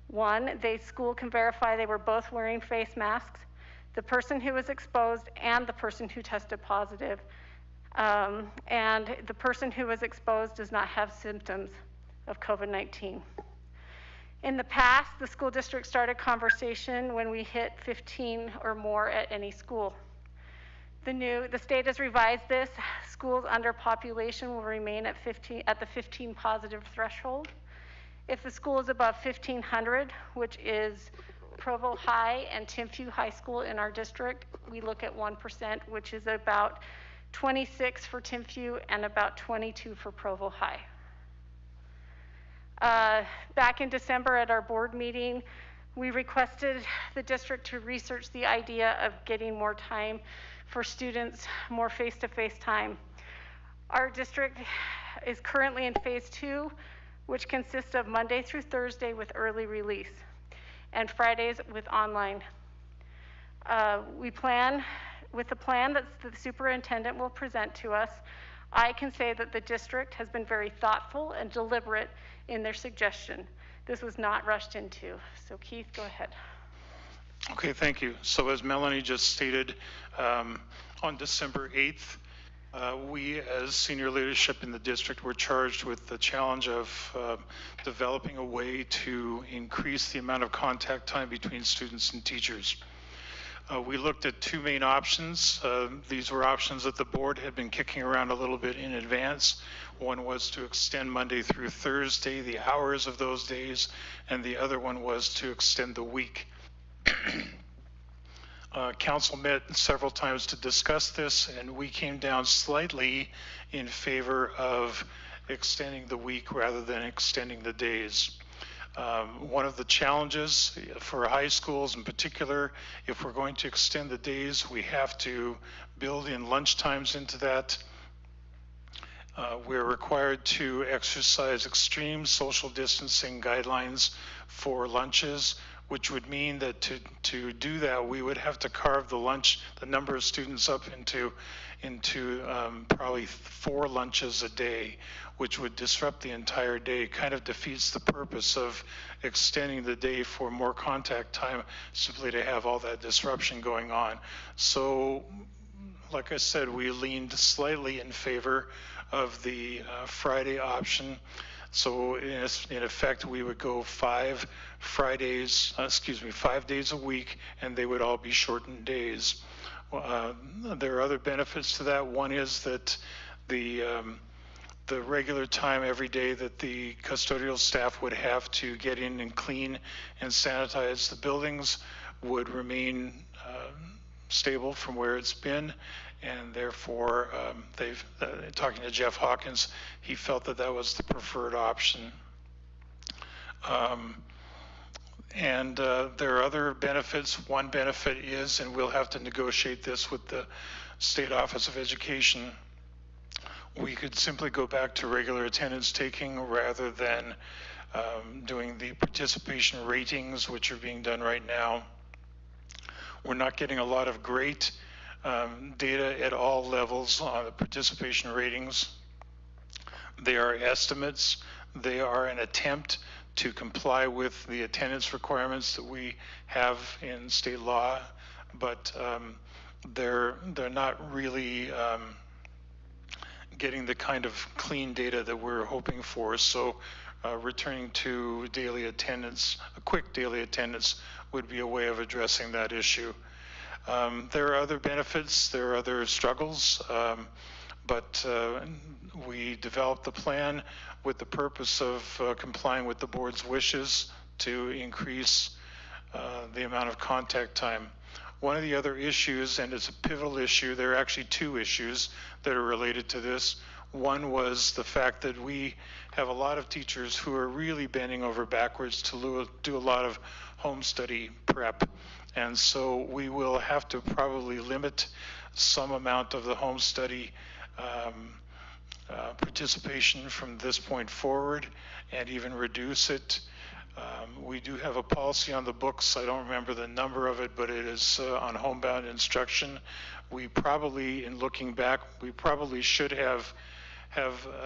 1, school can verify they were both wearing face masks, the person who was exposed and the person who tested positive, and the person who was exposed does not have symptoms of COVID-19. In the past, the school district started conversation when we hit 15 or more at any school. The state has revised this. Schools under population will remain at the 15 positive threshold. If the school is above 1,500, which is Provo High and Timpview High School in our district, we look at 1%, which is about 26 for Timpview and about 22 for Provo High. Back in December at our board meeting, we requested the district to research the idea of getting more time for students, more face-to-face time. Our district is currently in phase 2. which consists of Monday through Thursday with early release, and Fridays with online. We plan with the plan that the superintendent will present to us. I can say that the district has been very thoughtful and deliberate in their suggestion. This was not rushed into. So Keith, go ahead. Okay, thank you. So as Melanie just stated, on December 8th, we as senior leadership in the district were charged with the challenge of developing a way to increase the amount of contact time between students and teachers. We looked at two main options. These were options that the board had been kicking around a little bit in advance. One was to extend Monday through Thursday, the hours of those days, and the other one was to extend the week. Council met several times to discuss this, and we came down slightly in favor of extending the week rather than extending the days. One of the challenges for high schools in particular, if we're going to extend the days, we have to build in lunch times into that. We're required to exercise extreme social distancing guidelines for lunches, which would mean that to do that, we would have to carve the number of students up into probably 4 lunches a day, which would disrupt the entire day. Kind of defeats the purpose of extending the day for more contact time, simply to have all that disruption going on. So, like I said, we leaned slightly in favor of the Friday option. So in effect, we would go 5 days a week, and they would all be shortened days. There are other benefits to that. One is that the regular time every day that the custodial staff would have to get in and clean and sanitize the buildings would remain stable from where it's been, and therefore talking to Jeff Hawkins, he felt that that was the preferred option. And there are other benefits. One benefit is, and we'll have to negotiate this with the State Office of Education, we could simply go back to regular attendance taking rather than doing the participation ratings, which are being done right now. We're not getting a lot of great data at all levels on the participation ratings. They are estimates. They are an attempt to comply with the attendance requirements that we have in state law, but they're not really getting the kind of clean data that we're hoping for. So returning to daily attendance, a quick daily attendance, would be a way of addressing that issue. There are other benefits, there are other struggles, but we developed the plan with the purpose of complying with the board's wishes to increase the amount of contact time. One of the other issues, and it's a pivotal issue, there are actually 2 issues that are related to this. One was the fact that we have a lot of teachers who are really bending over backwards to do a lot of home study prep. And so we will have to probably limit some amount of the home study participation from this point forward, and even reduce it. We do have a policy on the books. I don't remember the number of it, but it is on homebound instruction. We probably, in looking back, we probably should have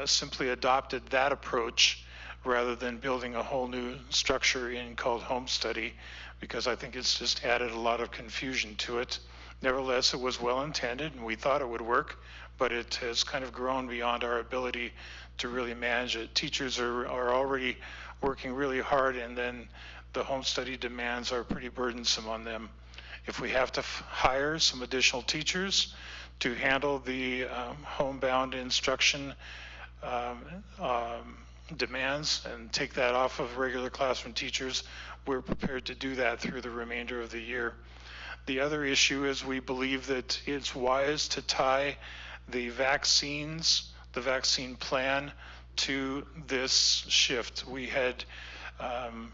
simply adopted that approach rather than building a whole new structure in called home study, because I think it's just added a lot of confusion to it. Nevertheless, it was well intended and we thought it would work, but it has kind of grown beyond our ability to really manage it. Teachers are already working really hard, and then the home study demands are pretty burdensome on them. If we have to hire some additional teachers to handle the homebound instruction demands and take that off of regular classroom teachers, we're prepared to do that through the remainder of the year. The other issue is we believe that it's wise to tie the vaccine plan to this shift. We had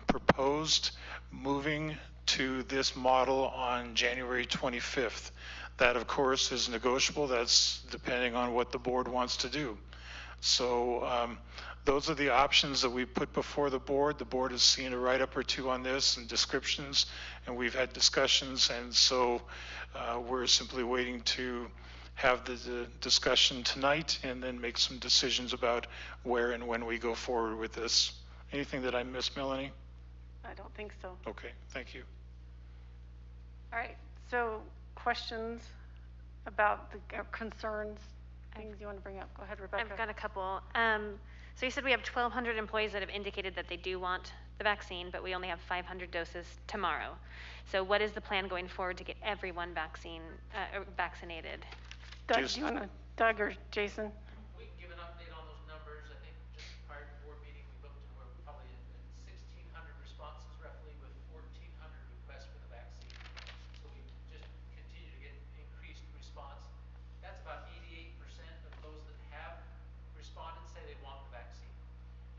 proposed moving to this model on January 25th. That, of course, is negotiable. That's depending on what the board wants to do. So those are the options that we put before the board. The board has seen a write-up or two on this and descriptions, and we've had discussions, and so we're simply waiting to have the discussion tonight and then make some decisions about where and when we go forward with this. Anything that I missed, Melanie? I don't think so. Okay, thank you. All right, so questions about the concerns, things you want to bring up? Go ahead, Rebecca. I've got a couple. So you said we have 1,200 employees that have indicated that they do want the vaccine, but we only have 500 doses tomorrow. So what is the plan going forward to get everyone vaccinated? Doug, do you want to, Doug or Jason? We can give an update on those numbers. I think just prior to board meeting, we looked and we're probably at 1,600 responses roughly with 1,400 requests for the vaccine. So we just continue to get increased response. That's about 88% of those that have responded say they want the vaccine.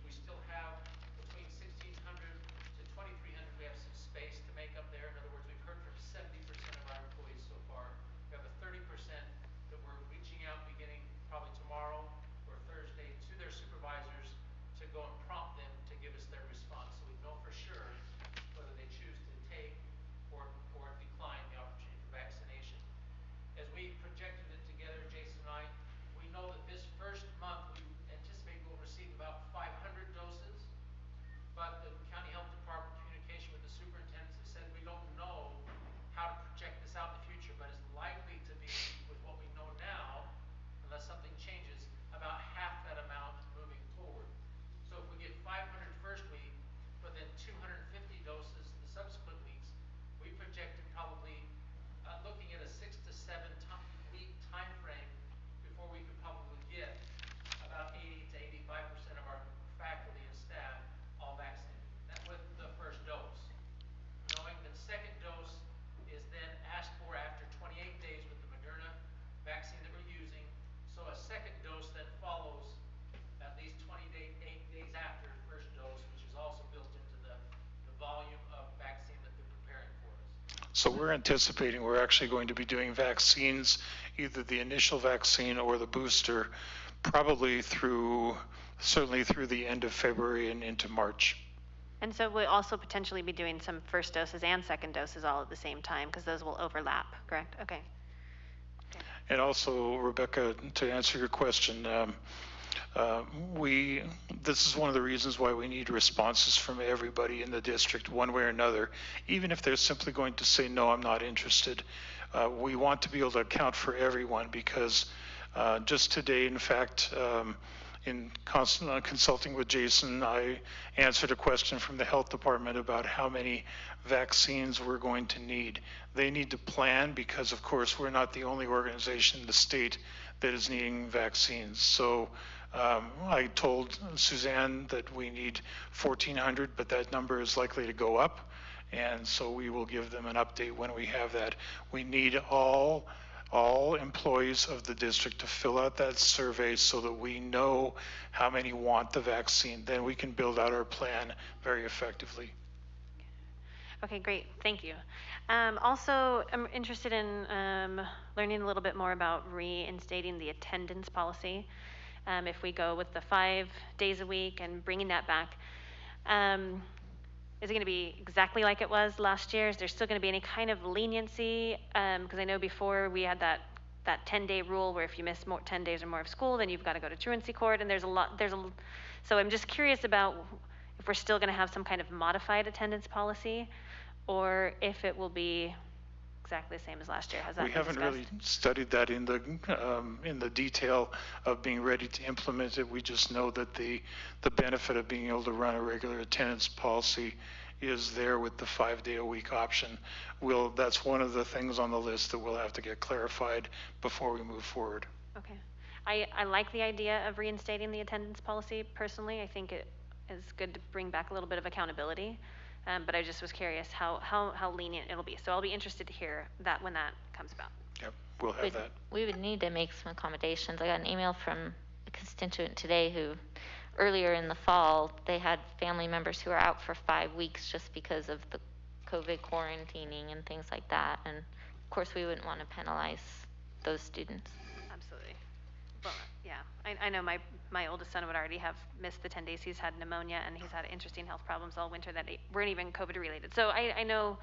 We still have between 1,600 to 2,300, we have some space to make up there. In other words, we've heard from 70% of our employees so far. We have a 30% that we're reaching out beginning probably tomorrow or Thursday to their supervisors to go and prompt them to give us their response. So we know for sure whether they choose to take or decline the opportunity for vaccination. As we projected it together, Jason and I, we know that this first month we anticipate we'll receive about 500 doses, but the county health department communication with the superintendents have said we don't know how to project this out in the future, but it's likely to be, with what we know now, unless something changes, about half that amount moving forward. So if we get 500 first week, but then 250 doses the subsequent weeks, we projected probably looking at a 6 to 7 week time frame before we could probably get about 80 to 85% of our faculty and staff all vaccinated. That with the first dose. Knowing that second dose is then asked for after 28 days with the Moderna vaccine that we're using. So a second dose then follows at least 28 days after first dose, which is also built into the volume of vaccine that they're preparing for us. So we're anticipating we're actually going to be doing vaccines, either the initial vaccine or the booster, probably certainly through the end of February and into March. And so we'll also potentially be doing some first doses and second doses all at the same time, because those will overlap, correct? Okay. And also, Rebecca, to answer your question, this is one of the reasons why we need responses from everybody in the district, one way or another, even if they're simply going to say, no, I'm not interested. We want to be able to account for everyone, because just today, in fact, in consulting with Jason, I answered a question from the health department about how many vaccines we're going to need. They need to plan, because of course we're not the only organization in the state that is needing vaccines. So I told Suzanne that we need 1,400, but that number is likely to go up. And so we will give them an update when we have that. We need all employees of the district to fill out that survey so that we know how many want the vaccine. Then we can build out our plan very effectively. Okay, great. Thank you. Also, I'm interested in learning a little bit more about reinstating the attendance policy. If we go with the 5 days a week and bringing that back, is it going to be exactly like it was last year? Is there still going to be any kind of leniency? Because I know before we had that 10-day rule where if you miss 10 days or more of school, then you've got to go to truancy court. And so I'm just curious about if we're still going to have some kind of modified attendance policy, or if it will be exactly the same as last year. Has that We been haven't discussed? really studied that in the detail of being ready to implement it. We just know that the benefit of being able to run a regular attendance policy is there with the 5-day-a-week option. That's one of the things on the list that we'll have to get clarified before we move forward. Okay. I like the idea of reinstating the attendance policy personally. I think it is good to bring back a little bit of accountability. But I just was curious how lenient it'll be. So I'll be interested to hear that when that comes about. Yep, we'll have that. We would need to make some accommodations. I got an email from a constituent today who, earlier in the fall, they had family members who were out for 5 weeks just because of the COVID quarantining and things like that. And of course, we wouldn't want to penalize those students. Absolutely. Well, yeah, I know my oldest son would already have missed the 10 days. He's had pneumonia and he's had interesting health problems all winter that weren't even COVID related. So I know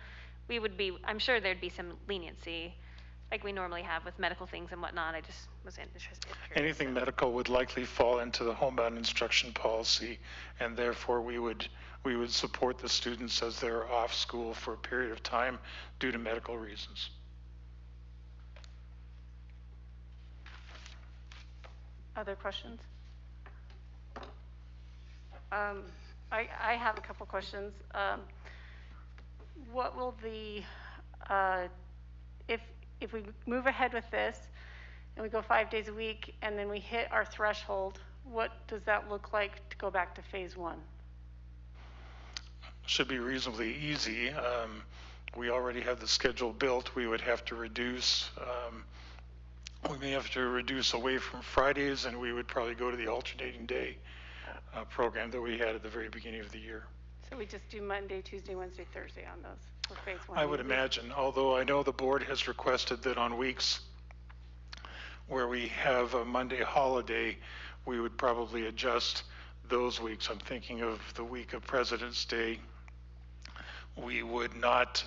we would be, I'm sure there'd be some leniency like we normally have with medical things and whatnot. I just was interested. Anything medical would likely fall into the homebound instruction policy, and therefore we would support the students as they're off school for a period of time due to medical reasons. Other questions? I have a couple questions. What will the, if we move ahead with this and we go 5 days a week and then we hit our threshold, what does that look like to go back to phase 1? Should be reasonably easy. We already have the schedule built. We would have to reduce, we may have to reduce away from Fridays, and we would probably go to the alternating day program that we had at the very beginning of the year. So we just do Monday, Tuesday, Wednesday, Thursday on those for phase 1? I would imagine, although I know the board has requested that on weeks where we have a Monday holiday, we would probably adjust those weeks. I'm thinking of the week of President's Day. We would not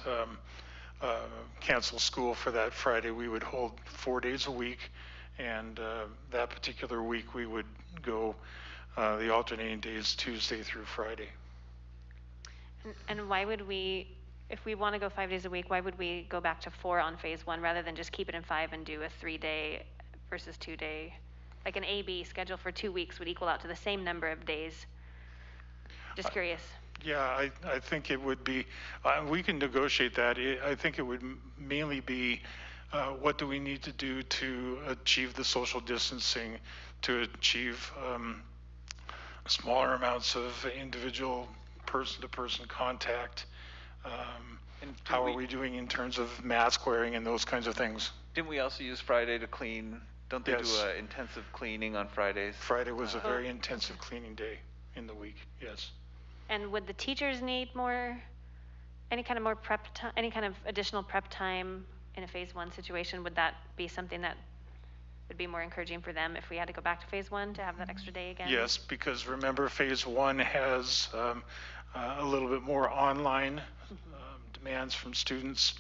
cancel school for that Friday. We would hold 4 days a week, and that particular week we would go the alternating days Tuesday through Friday. And why would we, if we want to go 5 days a week, why would we go back to 4 on phase 1 rather than just keep it in 5 and do a 3-day versus 2-day? Like an A-B schedule for 2 weeks would equal out to the same number of days. Just curious. Yeah, I think it would be, we can negotiate that. I think it would mainly be what do we need to do to achieve the social distancing, to achieve smaller amounts of individual person-to-person contact. How are we doing in terms of mask wearing and those kinds of things? Didn't we also use Friday to clean? Don't they Yes. do intensive cleaning on Fridays? Friday was a very intensive cleaning day in the week, yes. And would the teachers need any kind of more prep time, any kind of additional prep time in a phase 1 situation? Would that be something that would be more encouraging for them if we had to go back to phase 1 to have that extra day again? Yes, because remember, phase 1 has a little bit more online demands from students,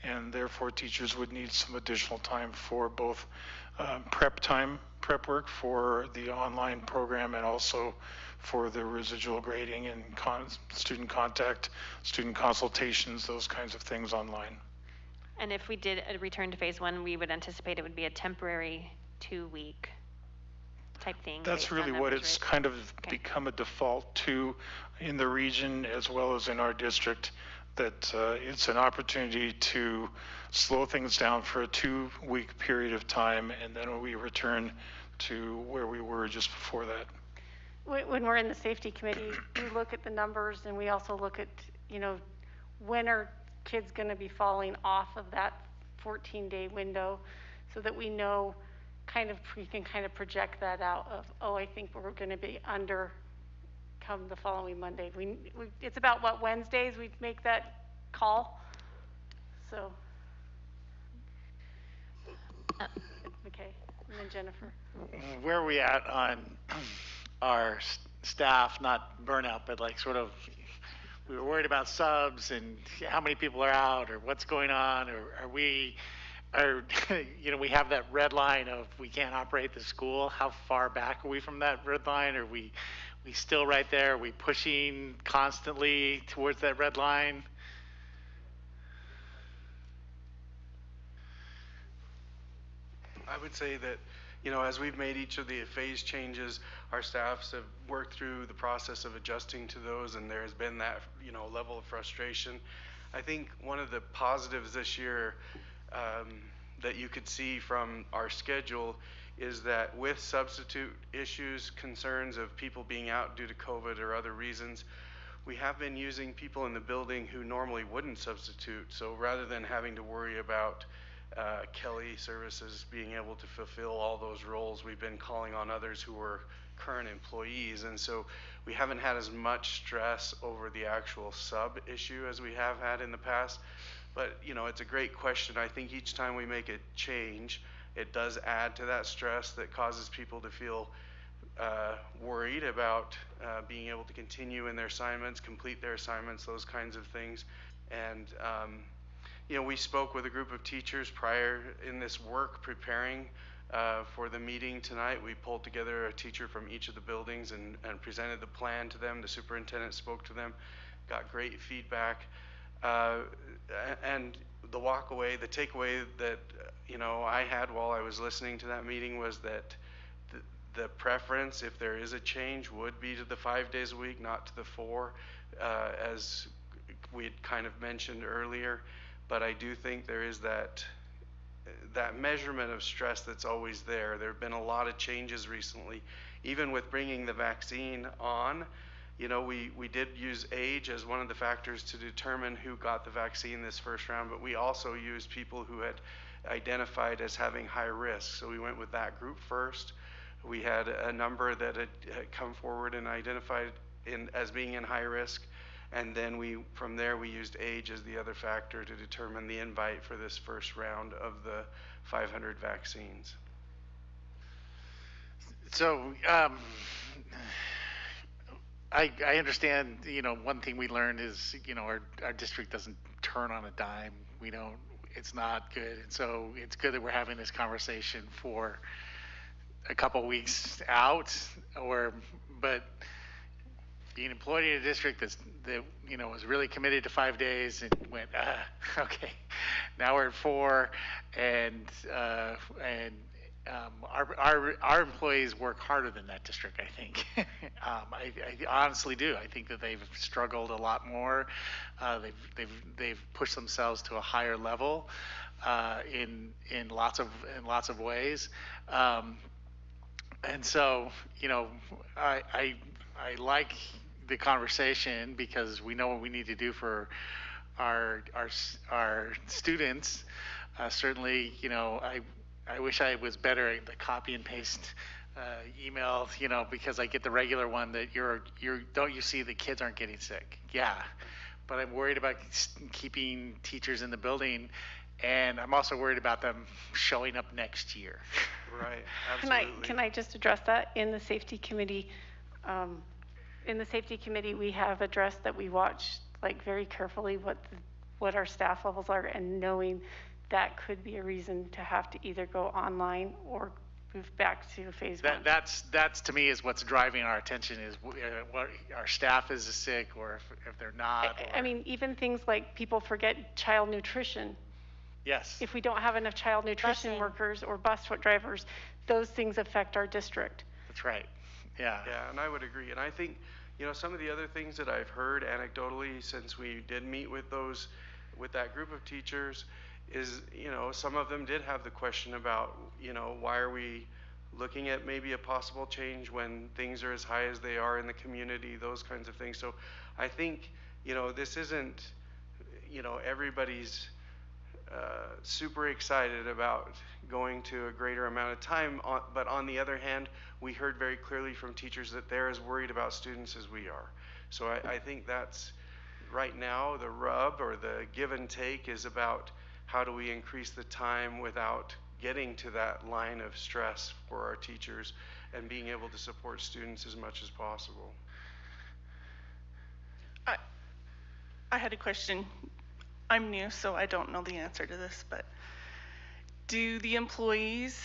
and therefore teachers would need some additional time for both prep work for the online program and also for the residual grading and student contact, student consultations, those kinds of things online. And if we did a return to phase 1, we would anticipate it would be a temporary 2-week type thing. That's really what it's kind of become a default to in the region as well as in our district, that it's an opportunity to slow things down for a 2-week period of time, and then we return to where we were just before that. When we're in the safety committee, we look at the numbers and we also look at, when are kids going to be falling off of that 14-day window so that we know we can kind of project that out of, I think we're going to be under come the following Monday. It's about what, Wednesdays we make that call? So, okay, and then Jennifer. Where are we at on our staff, not burnout, but like sort of, we were worried about subs and how many people are out or what's going on, or we have that red line of we can't operate the school. How far back are we from that red line? Are we still right there? Are we pushing constantly towards that red line? I would say that, as we've made each of the phase changes, our staffs have worked through the process of adjusting to those, and there has been that, level of frustration. I think one of the positives this year that you could see from our schedule is that with substitute issues, concerns of people being out due to COVID or other reasons, we have been using people in the building who normally wouldn't substitute. So rather than having to worry about Kelly Services being able to fulfill all those roles, we've been calling on others who were current employees, and so we haven't had as much stress over the actual sub issue as we have had in the past. But it's a great question. I think each time we make a change, it does add to that stress that causes people to feel worried about being able to continue in their assignments, complete their assignments, those kinds of things. And we spoke with a group of teachers prior in this work preparing for the meeting tonight. We pulled together a teacher from each of the buildings and presented the plan to them. The superintendent spoke to them, got great feedback. And the takeaway that I had while I was listening to that meeting was that the preference, if there is a change, would be to the 5 days a week, not to the 4, as we had kind of mentioned earlier. But I do think there is that measurement of stress that's always there. There have been a lot of changes recently, even with bringing the vaccine on. We did use age as one of the factors to determine who got the vaccine this first round, but we also used people who had identified as having high risk. So we went with that group first. We had a number that had come forward and identified as being in high risk. And then from there, we used age as the other factor to determine the invite for this first round of the 500 vaccines. So, I understand, one thing we learned is, our district doesn't turn on a dime. It's not good. And so it's good that we're having this conversation for a couple weeks out, but being employed in a district that was really committed to 5 days and went, okay, now we're at 4, and our employees work harder than that district, I think. I honestly do. I think that they've struggled a lot more. They've pushed themselves to a higher level in lots of ways. And so, I like the conversation because we know what we need to do for our students. Certainly, I wish I was better at the copy and paste email, because I get the regular one that don't you see the kids aren't getting sick? Yeah, but I'm worried about keeping teachers in the building, and I'm also worried about them showing up next year. Right, absolutely. Can I just address that? In the safety committee, we have addressed that we watch very carefully what our staff levels are, and knowing that could be a reason to have to either go online or move back to phase 1. That's to me is what's driving our attention is what our staff is sick, or if they're not. I mean, even things like people forget child nutrition. Yes. If we don't have enough child nutrition workers or bus drivers, those things affect our district. That's right. Yeah. Yeah, and I would agree. And I think, some of the other things that I've heard anecdotally since we did meet with that group of teachers is, some of them did have the question about, why are we looking at maybe a possible change when things are as high as they are in the community, those kinds of things. So I think, this isn't, everybody's super excited about going to a greater amount of time, but on the other hand, we heard very clearly from teachers that they're as worried about students as we are. So I think that's right now the rub, or the give and take, is about how do we increase the time without getting to that line of stress for our teachers and being able to support students as much as possible. I had a question. I'm new, so I don't know the answer to this, but do the employees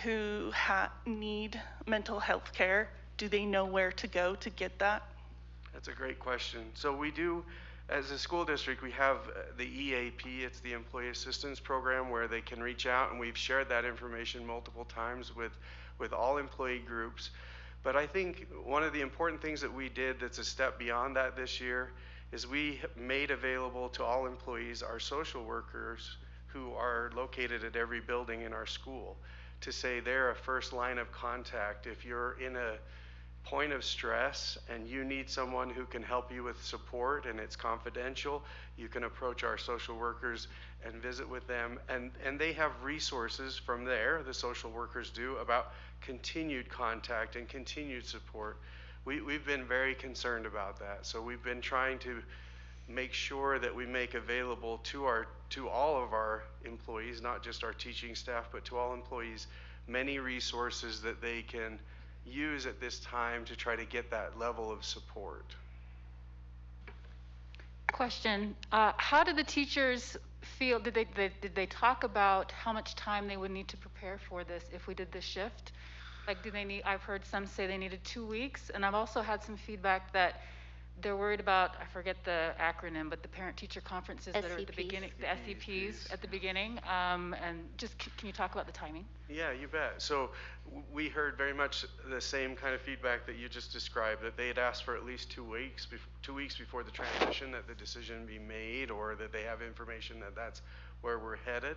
who need mental health care, do they know where to go to get that? That's a great question. So we do, as a school district, we have the EAP, it's the Employee Assistance Program, where they can reach out, and we've shared that information multiple times with all employee groups. But I think one of the important things that we did that's a step beyond that this year is we made available to all employees our social workers who are located at every building in our school, to say they're a first line of contact. If you're in a point of stress and you need someone who can help you with support and it's confidential, you can approach our social workers and visit with them. And they have resources from there, the social workers do, about continued contact and continued support. We've been very concerned about that. So we've been trying to make sure that we make available to all of our employees, not just our teaching staff, but to all employees, many resources that they can use at this time to try to get that level of support. Question, how did the teachers feel, did they talk about how much time they would need to prepare for this if we did this shift? Like, do they need, I've heard some say they needed 2 weeks, and I've also had some feedback that they're worried about, I forget the acronym, but the parent-teacher conferences that are at the SCPs. beginning, the SCPs at the beginning, and just, can you talk about the timing? Yeah, you bet. So we heard very much the same kind of feedback that you just described, that they had asked for at least 2 weeks, 2 weeks before the transition, that the decision be made, or that they have information that that's where we're headed.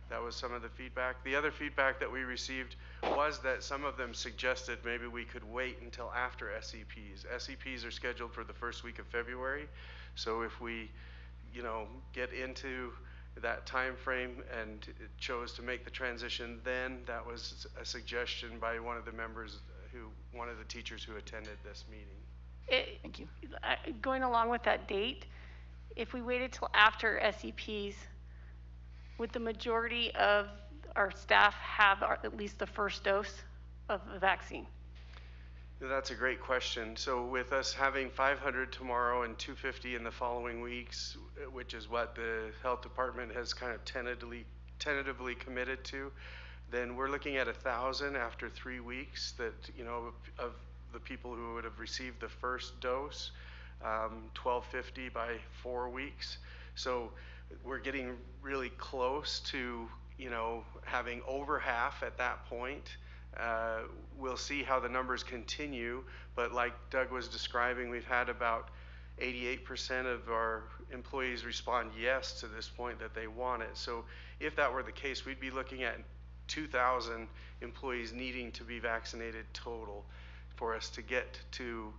That was some of the feedback. The other feedback that we received was that some of them suggested maybe we could wait until after SEPs. SEPs are scheduled for the first week of February. So if we, get into that time frame and chose to make the transition then, that was a suggestion by one of the members one of the teachers who attended this meeting. Thank you. Going along with that date, if we waited till after SEPs, would the majority of our staff have at least the first dose of the vaccine? That's a great question. So with us having 500 tomorrow and 250 in the following weeks, which is what the health department has kind of tentatively committed to, then we're looking at 1,000 after 3 weeks that, of the people who would have received the first dose, 1,250 by 4 weeks. So we're getting really close to, having over half at that point. We'll see how the numbers continue, but like Doug was describing, we've had about 88% of our employees respond yes to this point that they want it. So if that were the case, we'd be looking at 2,000 employees needing to be vaccinated total for us to get to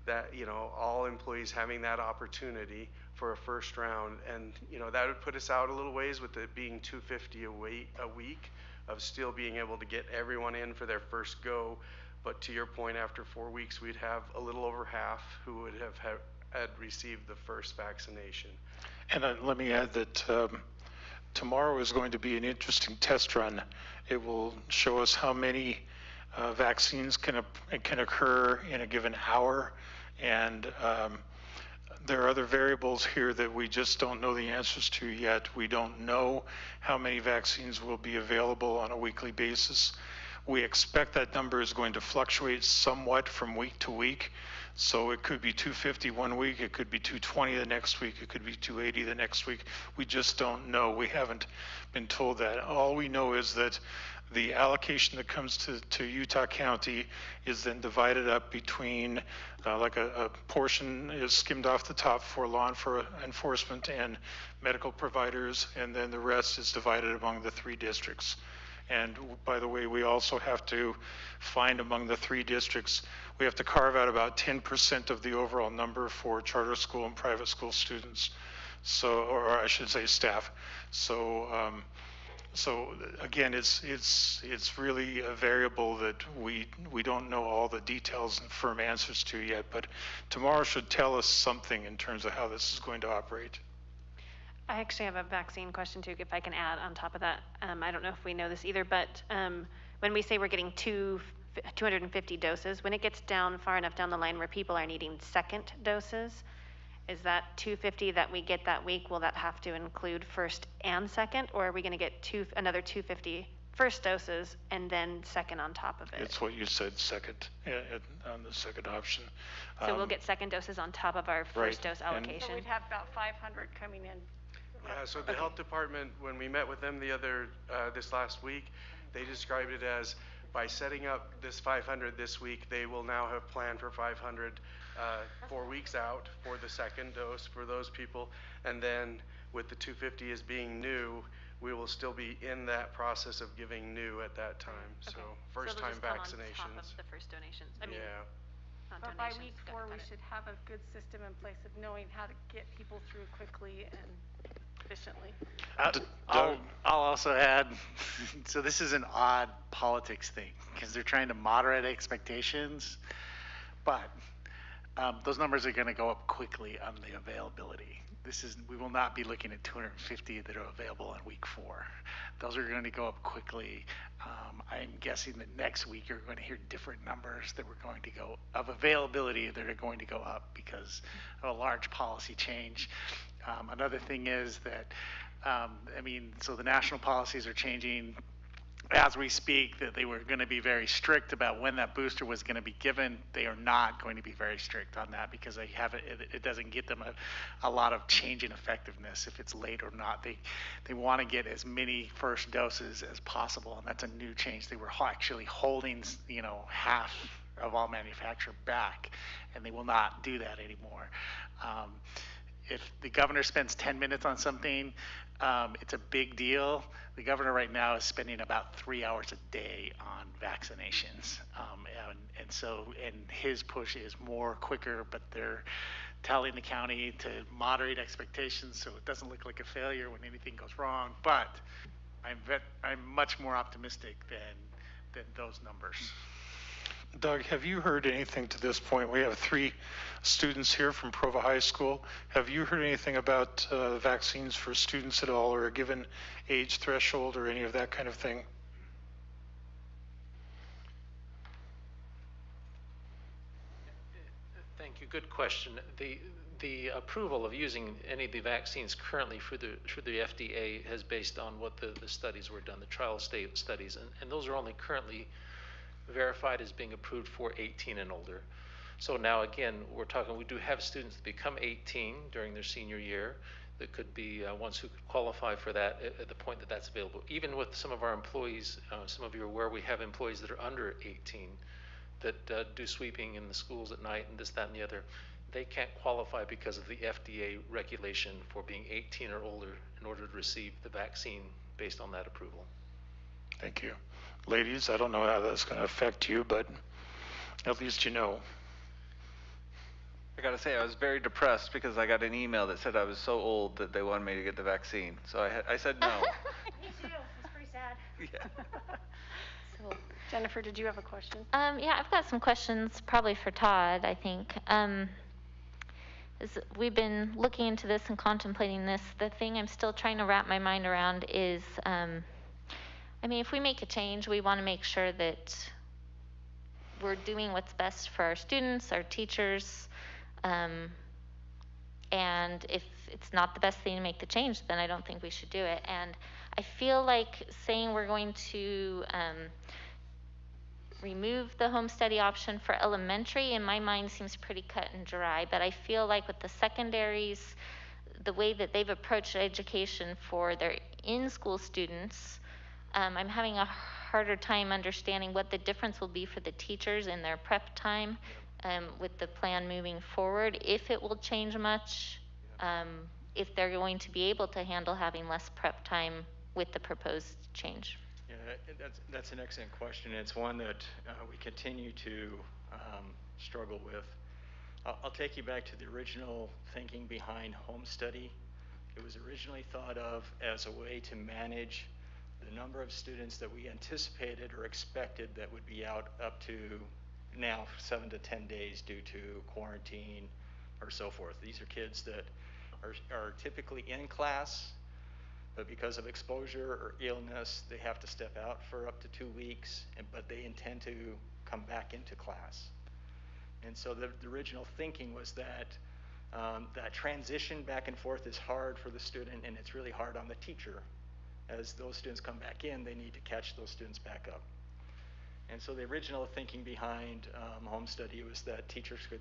that, all employees having that opportunity for a first round. And, that would put us out a little ways with it being 250 a week of still being able to get everyone in for their first go. But to your point, after 4 weeks, we'd have a little over half who would have had received the first vaccination. And let me add that tomorrow is going to be an interesting test run. It will show us how many vaccines can occur in a given hour, and there are other variables here that we just don't know the answers to yet. We don't know how many vaccines will be available on a weekly basis. We expect that number is going to fluctuate somewhat from week to week. So it could be 250 one week, it could be 220 the next week, it could be 280 the next week. We just don't know. We haven't been told that. All we know is that the allocation that comes to Utah County is then divided up between like a portion is skimmed off the top for law enforcement and medical providers, and then the rest is divided among the 3 districts. And by the way, we also have to find among the 3 districts, we have to carve out about 10% of the overall number for charter school and private school students. So, or I should say staff. So, so again, it's really a variable that we don't know all the details and firm answers to yet, but tomorrow should tell us something in terms of how this is going to operate. I actually have a vaccine question too, if I can add on top of that. I don't know if we know this either, but when we say we're getting 250 doses, when it gets down far enough down the line where people are needing second doses, is that 250 that we get that week, will that have to include first and second, or are we going to get another 250 first doses and then second on top of it? It's what you said, second, on the second option. So we'll get second doses on top of our first dose allocation. So we'd have about 500 coming in. Yeah, so the health department, when we met with them this last week, they described it as, by setting up this 500 this week, they will now have planned for 500 4 weeks out for the second dose for those people. And then with the 250 as being new, we will still be in that process of giving new at that time. Okay. So first time vaccinations. On top of the first donations. I mean, yeah. not But by donations. week 4, we should have a good system in place of knowing how to get people through quickly and efficiently. I'll also add, so this is an odd politics thing because they're trying to moderate expectations, but those numbers are going to go up quickly on the availability. we will not be looking at 250 that are available in week 4. Those are going to go up quickly. I'm guessing that next week you're going to hear different numbers that we're going to go of availability that are going to go up because of a large policy change. Another thing is that, so the national policies are changing as we speak, that they were going to be very strict about when that booster was going to be given. They are not going to be very strict on that because it doesn't get them a lot of change in effectiveness if it's late or not. They want to get as many first doses as possible, and that's a new change. They were actually holding, half of all manufacture back, and they will not do that anymore. If the governor spends 10 minutes on something, it's a big deal. The governor right now is spending about 3 hours a day on vaccinations. And his push is more quicker, but they're telling the county to moderate expectations so it doesn't look like a failure when anything goes wrong. But I'm much more optimistic than those numbers. Doug, have you heard anything to this point? We have 3 students here from Provo High School. Have you heard anything about vaccines for students at all, or a given age threshold, or any of that kind of thing? Thank you. Good question. The approval of using any of the vaccines currently through the FDA has based on what the studies were done, the trial state studies, and those are only currently verified as being approved for 18 and older. So now again, we do have students that become 18 during their senior year that could be ones who could qualify for that at the point that that's available. Even with some of our employees, some of you are aware we have employees that are under 18 that do sweeping in the schools at night and this, that, and the other. They can't qualify because of the FDA regulation for being 18 or older in order to receive the vaccine based on that approval. Thank you. Ladies, I don't know how that's going to affect you, but at least you know. I gotta say, I was very depressed because I got an email that said I was so old that they wanted me to get the vaccine. So I said no. Me too. It's pretty sad. Yeah. So, Jennifer, did you have a question? Yeah, I've got some questions probably for Todd, I think. We've been looking into this and contemplating this. The thing I'm still trying to wrap my mind around is, if we make a change, we want to make sure that we're doing what's best for our students, our teachers, and if it's not the best thing to make the change, then I don't think we should do it. And I feel like saying we're going to remove the home study option for elementary, in my mind, seems pretty cut and dry. But I feel like with the secondaries, the way that they've approached education for their in-school students, I'm having a harder time understanding what the difference will be for the teachers in their prep time with the plan moving forward, if it will change much, if they're going to be able to handle having less prep time with the proposed change. Yeah, that's an excellent question. It's one that we continue to struggle with. I'll take you back to the original thinking behind home study. It was originally thought of as a way to manage the number of students that we anticipated or expected that would be out up to now 7 to 10 days due to quarantine or so forth. These are kids that are typically in class, but because of exposure or illness, they have to step out for up to 2 weeks, but they intend to come back into class. And so the original thinking was that that transition back and forth is hard for the student, and it's really hard on the teacher. As those students come back in, they need to catch those students back up. And so the original thinking behind home study was that teachers could,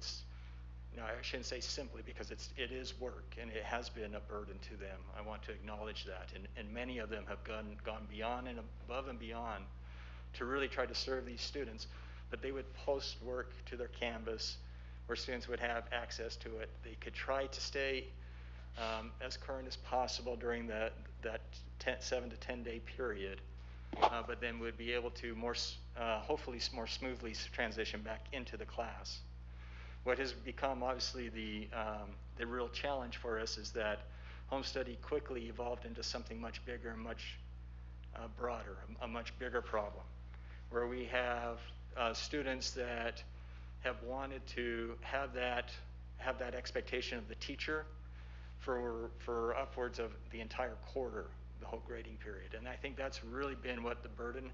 I shouldn't say simply, because it is work and it has been a burden to them. I want to acknowledge that. And many of them have gone beyond and above and beyond to really try to serve these students. But they would post work to their Canvas where students would have access to it. They could try to stay as current as possible during that 7 to 10 day period, but then would be able to hopefully more smoothly transition back into the class. What has become obviously the real challenge for us is that home study quickly evolved into something much bigger and much broader, a much bigger problem, where we have students that have wanted to have that expectation of the teacher for upwards of the entire quarter, the whole grading period. And I think that's really been what the burden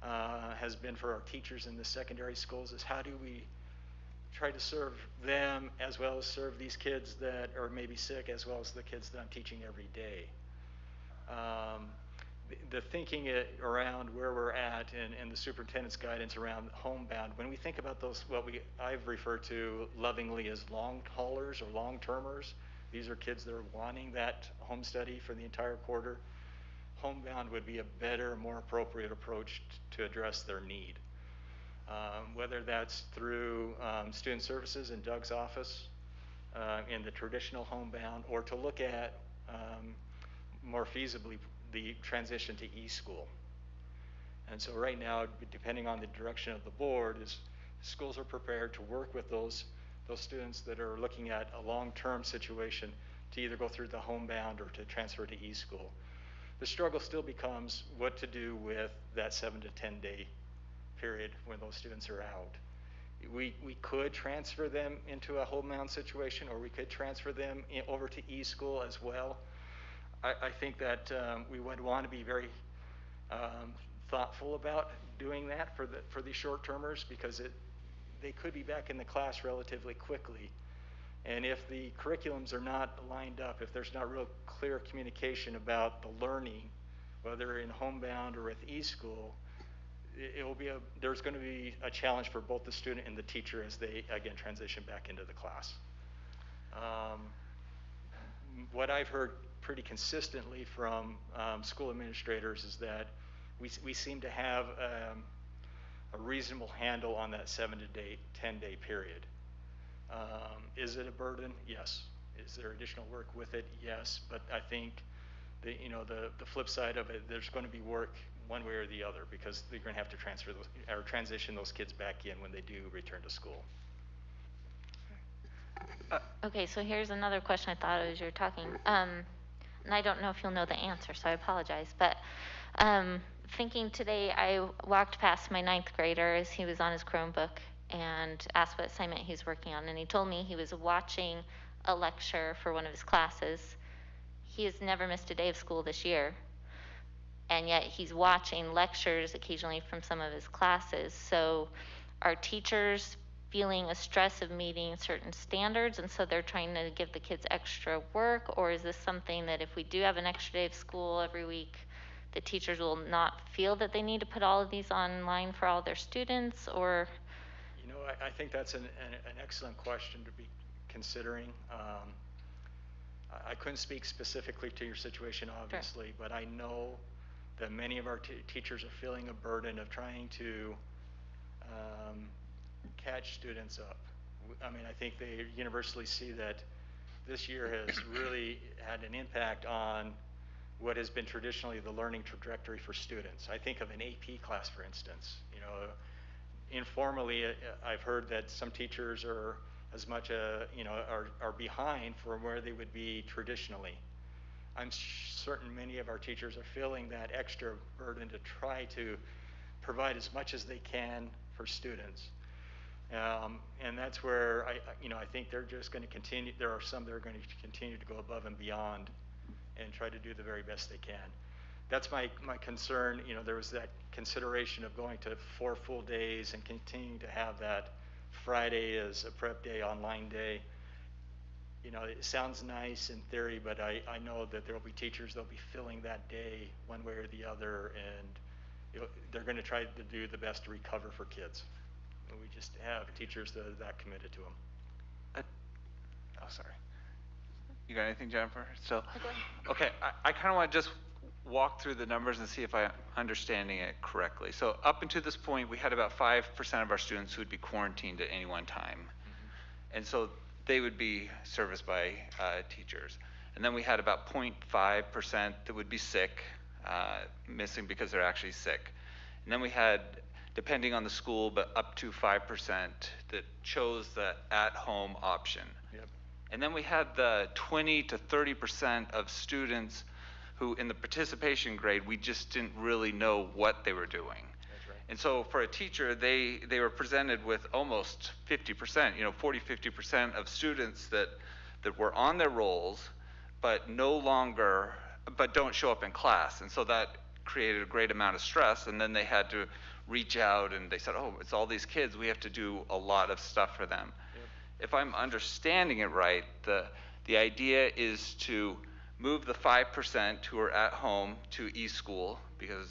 has been for our teachers in the secondary schools, is how do we try to serve them as well as serve these kids that are maybe sick, as well as the kids that I'm teaching every day. The thinking around where we're at and the superintendent's guidance around homebound, when we think about those, I've referred to lovingly as long haulers or long termers, these are kids that are wanting that home study for the entire quarter. Homebound would be a better, more appropriate approach to address their need. Whether that's through student services in Doug's office, in the traditional homebound, or to look at more feasibly the transition to e-school. And so right now, depending on the direction of the board, is schools are prepared to work with those students that are looking at a long-term situation to either go through the homebound or to transfer to e-school. The struggle still becomes what to do with that 7 to 10 day period when those students are out. We could transfer them into a homebound situation, or we could transfer them over to e-school as well. I think that we would want to be very thoughtful about doing that for these short-termers, because they could be back in the class relatively quickly. And if the curriculums are not lined up, if there's not real clear communication about the learning, whether in homebound or with e-school, there's going to be a challenge for both the student and the teacher as they, again, transition back into the class. What I've heard pretty consistently from school administrators is that we seem to have a reasonable handle on that 7 to 10 day period. Is it a burden? Yes. Is there additional work with it? Yes. But I think the flip side of it, there's going to be work one way or the other, because they're going to have to transfer those or transition those kids back in when they do return to school. Okay, so here's another question I thought as you were talking. And I don't know if you'll know the answer, so I apologize. But thinking today, I walked past my 9th grader as he was on his Chromebook and asked what assignment he's working on. And he told me he was watching a lecture for one of his classes. He has never missed a day of school this year. And yet he's watching lectures occasionally from some of his classes. So are teachers feeling a stress of meeting certain standards, and so they're trying to give the kids extra work? Or is this something that if we do have an extra day of school every week, the teachers will not feel that they need to put all of these online for all their students? Or I think that's an excellent question to be considering. I couldn't speak specifically to your situation, obviously, but I know that many of our teachers are feeling a burden of trying to catch students up. I mean, I think they universally see that this year has really had an impact on what has been traditionally the learning trajectory for students. I think of an AP class, for instance. Informally, I've heard that some teachers are as much are behind from where they would be traditionally. I'm certain many of our teachers are feeling that extra burden to try to provide as much as they can for students. And that's where I think they're just going to continue. There are some that are going to continue to go above and beyond and try to do the very best they can. That's my concern. There was that consideration of going to 4 full days and continuing to have that Friday as a prep day, online day. It sounds nice in theory, but I know that there will be teachers that will be filling that day one way or the other, and they're going to try to do the best to recover for kids. And we just have teachers that are that committed to them. Sorry. You got anything, Jennifer? So, okay, I kind of want to just walk through the numbers and see if I'm understanding it correctly. So up until this point, we had about 5% of our students who would be quarantined at any one time. And so they would be serviced by teachers. And then we had about 0.5% that would be sick, missing because they're actually sick. And then we had, depending on the school, but up to 5% that chose the at-home option. Yep. And then we had the 20 to 30% of students who in the participation grade, we just didn't really know what they were doing. That's right. And so for a teacher, they were presented with almost 50%, 40, 50% of students that were on their rolls but don't show up in class. And so that created a great amount of stress, and then they had to reach out and they said, oh, it's all these kids, we have to do a lot of stuff for them. Yep. If I'm understanding it right, the idea is to move the 5% who are at home to e-school, because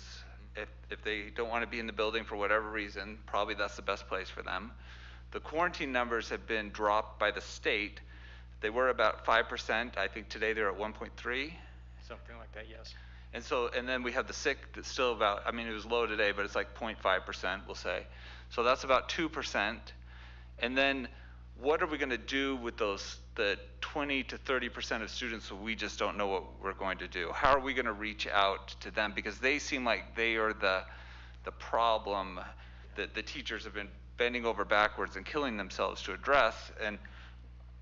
if they don't want to be in the building for whatever reason, probably that's the best place for them. The quarantine numbers have been dropped by the state. They were about 5%. I think today they're at 1.3. Something like that, yes. And then we have the sick that's still about, I mean, it was low today, but it's like 0.5%, we'll say. So that's about 2%. And then what are we going to do with the 20 to 30% of students who we just don't know what we're going to do? How are we going to reach out to them? Because they seem like they are the problem that the teachers have been bending over backwards and killing themselves to address. And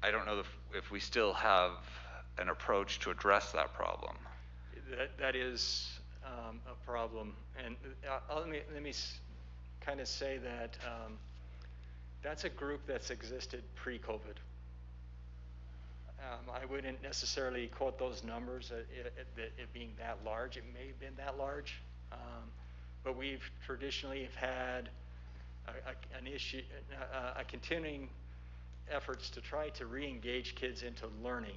I don't know if we still have an approach to address that problem. That is a problem, and let me kind of say that that's a group that's existed pre-COVID. I wouldn't necessarily quote those numbers, it being that large. It may have been that large, but we've traditionally had a continuing efforts to try to re-engage kids into learning.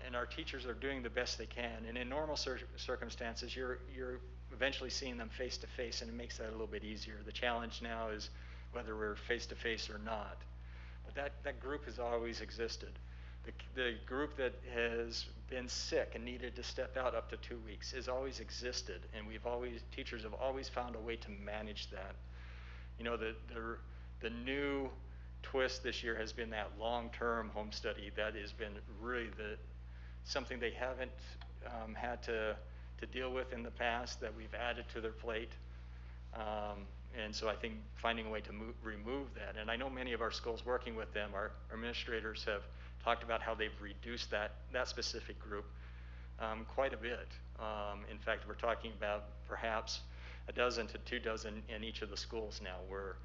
And our teachers are doing the best they can. And in normal circumstances, you're eventually seeing them face to face, and it makes that a little bit easier. The challenge now is whether we're face to face or not. But that group has always existed. The group that has been sick and needed to step out up to 2 weeks has always existed, and teachers have always found a way to manage that. You know, the new twist this year has been that long-term home study. That has been really something they haven't had to deal with in the past, that we've added to their plate. And so I think finding a way to remove that. And I know many of our schools working with them, our administrators have talked about how they've reduced that specific group quite a bit. In fact, we're talking about perhaps a dozen to 2 dozen in each of the schools now, where,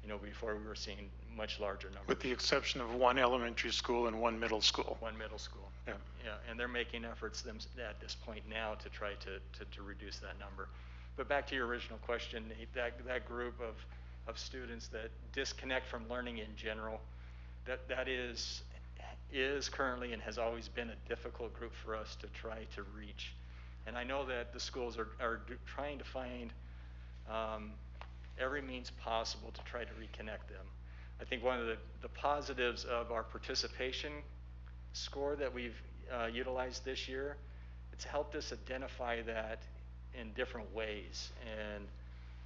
you know, before we were seeing much larger numbers. With the exception of one elementary school and one middle school. One middle school. Yeah. Yeah, and they're making efforts at this point now to try to reduce that number. But back to your original question, Nate, that group of students that disconnect from learning in general, that is currently and has always been a difficult group for us to try to reach. And I know that the schools are trying to find every means possible to try to reconnect them. I think one of the positives of our participation score that we've utilized this year, it's helped us identify that in different ways. And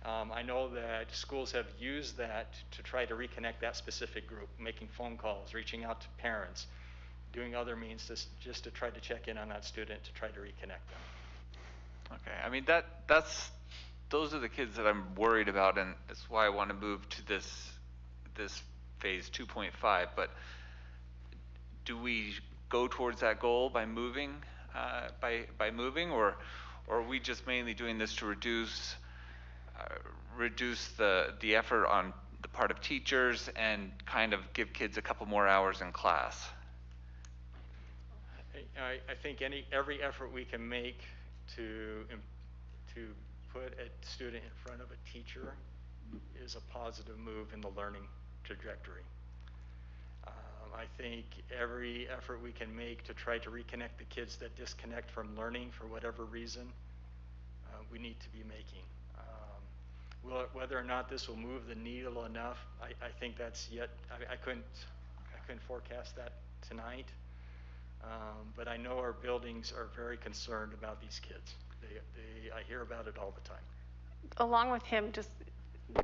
I know that schools have used that to try to reconnect that specific group, making phone calls, reaching out to parents, doing other means just to try to check in on that student to try to reconnect them. Okay, I mean, those are the kids that I'm worried about, and that's why I want to move to this phase 2.5. But do we go towards that goal by moving, or are we just mainly doing this to reduce the effort on the part of teachers and kind of give kids a couple more hours in class? I think every effort we can make to put a student in front of a teacher is a positive move in the learning trajectory. I think every effort we can make to try to reconnect the kids that disconnect from learning for whatever reason, we need to be making. Whether or not this will move the needle enough, I think that's yet, I couldn't forecast that tonight. But I know our buildings are very concerned about these kids. I hear about it all the time. Along with him, just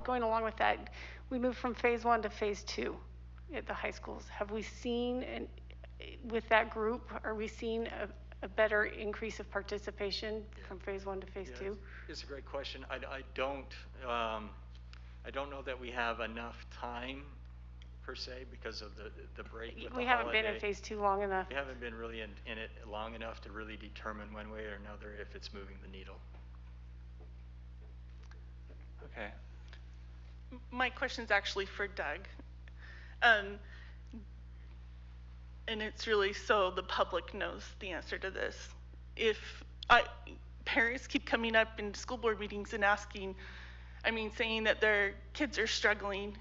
going along with that, we moved from phase 1 to phase 2 at the high schools. Have we seen, with that group, are we seeing a better increase of participation from phase 1 to phase 2? It's a great question. I don't know that we have enough time per se because of the break with the holiday. We haven't been in phase 2 long enough. We haven't been really in it long enough to really determine one way or another if it's moving the needle. Okay. My question is actually for Doug. and it's really so the public knows the answer to this. If parents keep coming up in school board meetings and asking, saying that their kids are struggling,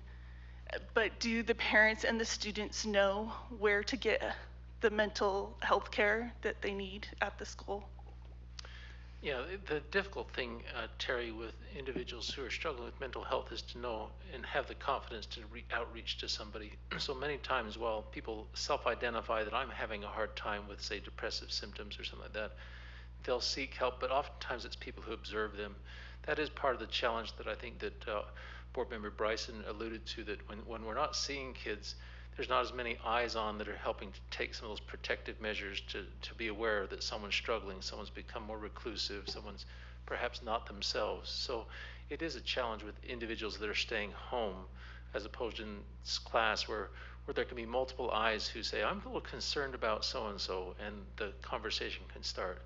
but do the parents and the students know where to get the mental health care that they need at the school? Yeah, the difficult thing, Terry, with individuals who are struggling with mental health is to know and have the confidence to outreach to somebody. So many times while people self-identify that I'm having a hard time with, say, depressive symptoms or something like that, they'll seek help, but oftentimes it's people who observe them. That is part of the challenge that I think that Board Member Bryson alluded to, that when we're not seeing kids, there's not as many eyes on that are helping to take some of those protective measures to be aware that someone's struggling, someone's become more reclusive, someone's perhaps not themselves. So it is a challenge with individuals that are staying home as opposed in class where there can be multiple eyes who say, I'm a little concerned about so-and-so, and the conversation can start.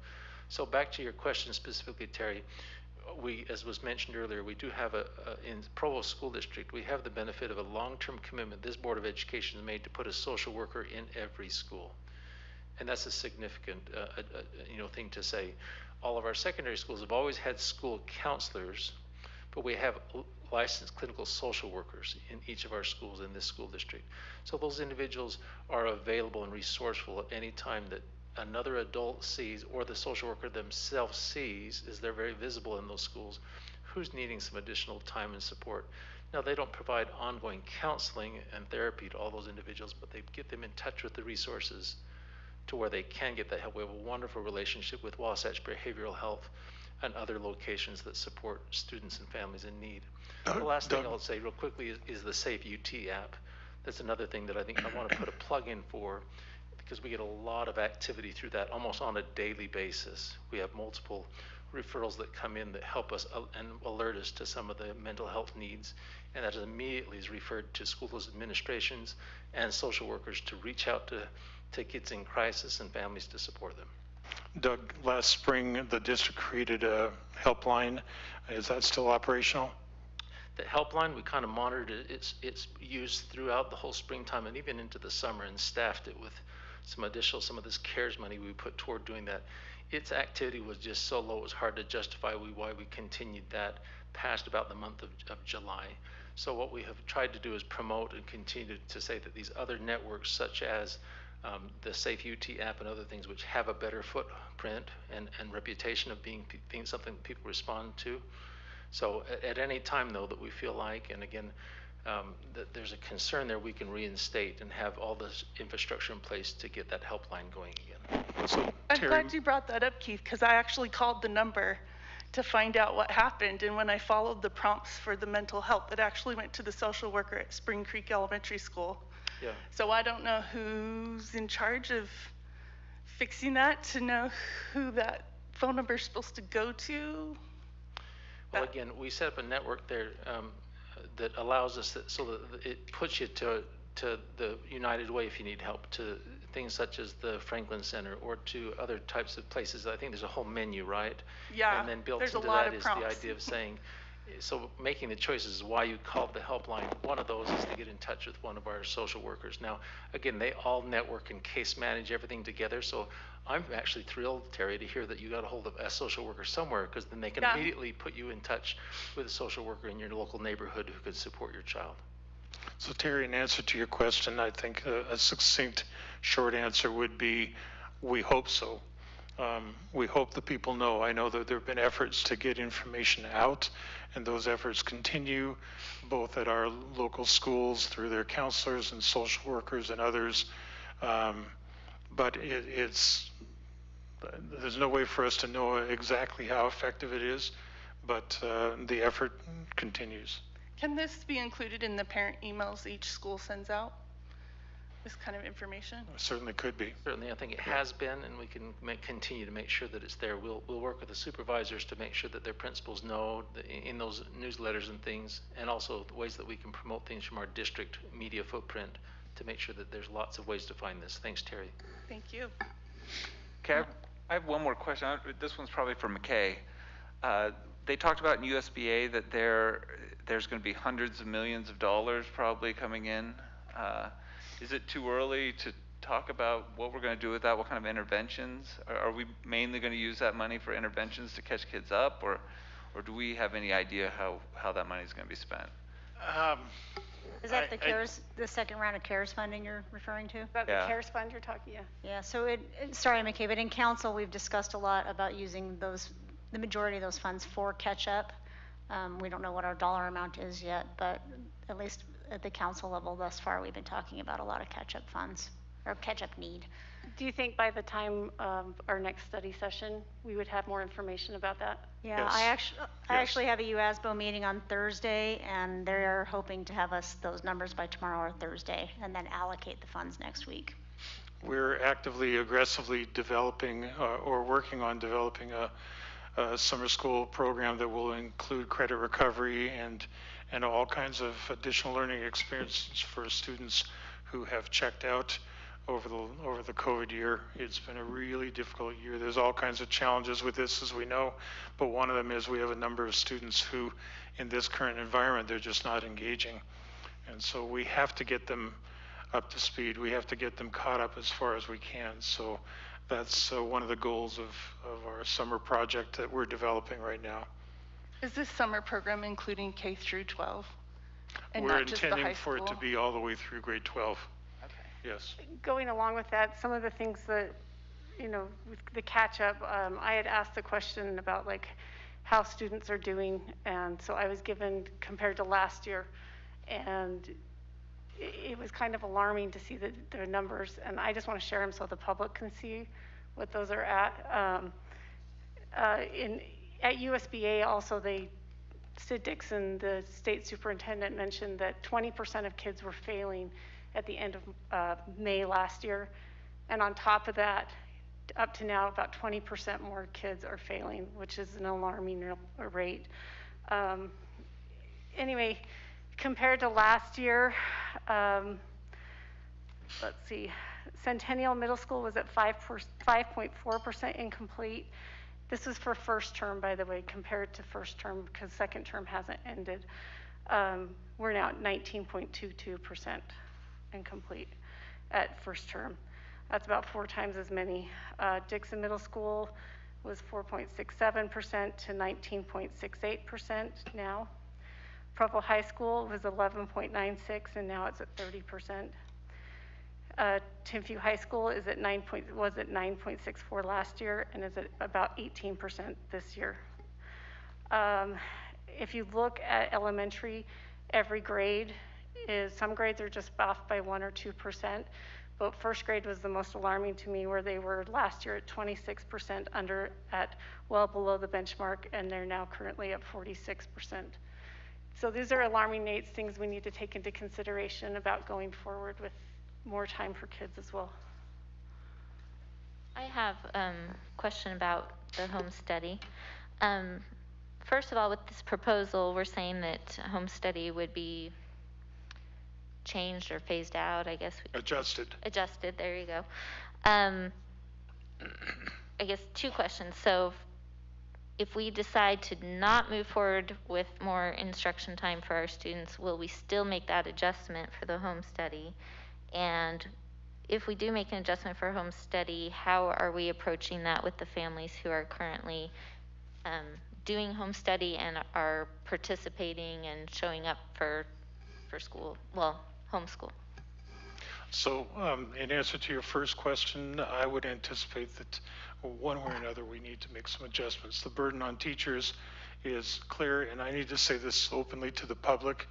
So back to your question specifically, Terry, we, as was mentioned earlier, we do have in Provo School District, we have the benefit of a long-term commitment this Board of Education has made to put a social worker in every school. And that's a significant thing to say. All of our secondary schools have always had school counselors, but we have licensed clinical social workers in each of our schools in this school district. So those individuals are available and resourceful at any time that another adult sees, or the social worker themselves sees, is they're very visible in those schools, who's needing some additional time and support. Now, they don't provide ongoing counseling and therapy to all those individuals, but they get them in touch with the resources to where they can get that help. We have a wonderful relationship with Wasatch Behavioral Health and other locations that support students and families in need. The last thing I'll say real quickly is the Safe UT app. That's another thing that I think I want to put a plug in for, because we get a lot of activity through that almost on a daily basis. We have multiple referrals that come in that help us and alert us to some of the mental health needs, and that immediately is referred to schools administrations and social workers to reach out to kids in crisis and families to support them. Doug, last spring the district created a helpline. Is that still operational? The helpline, we kind of monitored it. It's used throughout the whole springtime and even into the summer, and staffed it with some of this CARES money we put toward doing that. Its activity was just so low, it was hard to justify why we continued that past about the month of July. So what we have tried to do is promote and continue to say that these other networks, such as the Safe UT app and other things, which have a better footprint and reputation of being something that people respond to. So at any time, though, that we feel like, and again, that there's a concern there, we can reinstate and have all this infrastructure in place to get that helpline going again. So, I'm Terry, glad you brought that up, Keith, because I actually called the number to find out what happened. And when I followed the prompts for the mental health, it actually went to the social worker at Spring Creek Elementary School. Yeah. So I don't know who's in charge of fixing that, to know who that phone number is supposed to go to. Well, again, we set up a network there that allows us so that it puts you to the United Way if you need help, to things such as the Franklin Center, or to other types of places. I think there's a whole menu, right? Yeah, and then built there's into a lot that of is prompts. the idea of saying, so making the choices is why you called the helpline. One of those is to get in touch with one of our social workers. Now, again, they all network and case manage everything together. So I'm actually thrilled, Terry, to hear that you got a hold of a social worker somewhere, because then they can immediately put you in touch with a social worker in your local neighborhood who could support your child. So Terry, in answer to your question, I think a succinct, short answer would be, we hope so. We hope that people know. I know that there have been efforts to get information out, and those efforts continue, both at our local schools through their counselors and social workers and others. But there's no way for us to know exactly how effective it is, but the effort continues. Can this be included in the parent emails each school sends out? This kind of information? It certainly could be. Certainly, I think it has been, and we can continue to make sure that it's there. We'll work with the supervisors to make sure that their principals know in those newsletters and things, and also the ways that we can promote things from our district media footprint to make sure that there's lots of ways to find this. Thanks, Terry. Thank you. Okay, I have one more question. This one's probably for McKay. They talked about in USBA that there's going to be hundreds of millions of dollars probably coming in. Is it too early talk about what we're going to do with that? What kind of interventions? Are we mainly going to use that money for interventions to catch kids up, or do we have any idea how that money is going to be spent? Is that the second round of CARES funding you're referring to? Is that the CARES fund you're talking? Yeah. Yeah, so sorry, McKay, but in council, we've discussed a lot about using the majority of those funds for catch-up. We don't know what our dollar amount is yet, but at least at the council level thus far, we've been talking about a lot of catch-up funds, or catch-up need. Do you think by the time of our next study session, we would have more information about that? Yeah, Yes. I actually have a UASBO meeting on Thursday, and they're hoping to have us those numbers by tomorrow or Thursday, and then allocate the funds next week. We're actively, aggressively developing or working on developing a summer school program that will include credit recovery and all kinds of additional learning experiences for students who have checked out over the COVID year. It's been a really difficult year. There's all kinds of challenges with this, as we know, but one of them is we have a number of students who, in this current environment, they're just not engaging. And so we have to get them up to speed. We have to get them caught up as far as we can. So that's one of the goals of our summer project that we're developing right now. Is this summer program including K through 12? And We're not just the high intending for it to school? be all the way through grade 12. Okay. Yes. Going along with that, some of the things that, with the catch-up, I had asked a question about like how students are doing, and so I was given compared to last year, and it was kind of alarming to see the numbers, and I just want to share them so the public can see what those are at. At USBA also, Sid Dixon, the state superintendent, mentioned that 20% of kids were failing at the end of May last year. And on top of that, up to now, about 20% more kids are failing, which is an alarming rate. Anyway, compared to last year, let's see, Centennial Middle School was at 5.4% incomplete. This is for first term, by the way, compared to first term, because second term hasn't ended. We're now at 19.22% incomplete at first term. That's about 4 times as many. Dixon Middle School was 4.67% to 19.68% now. Provo High School was 11.96, and now it's at 30%. Timpview High School is at was at 9.64 last year and is at about 18% this year. If you look at elementary, every grade some grades are just off by 1 or 2%, but first grade was the most alarming to me, where they were last year at 26% under at well below the benchmark, and they're now currently at 46%. So these are alarming rates, things we need to take into consideration about going forward with more time for kids as well. I have a question about the home study. First of all, with this proposal, we're saying that home study would be changed or phased out, I guess. Adjusted. Adjusted, there you go. I guess 2 questions. So if we decide to not move forward with more instruction time for our students, will we still make that adjustment for the home study? And if we do make an adjustment for home study, how are we approaching that with the families who are currently doing home study and are participating and showing up for school, homeschool? So in answer to your first question, I would anticipate that one way or another we need to make some adjustments. The burden on teachers is clear, and I need to say this openly to the public.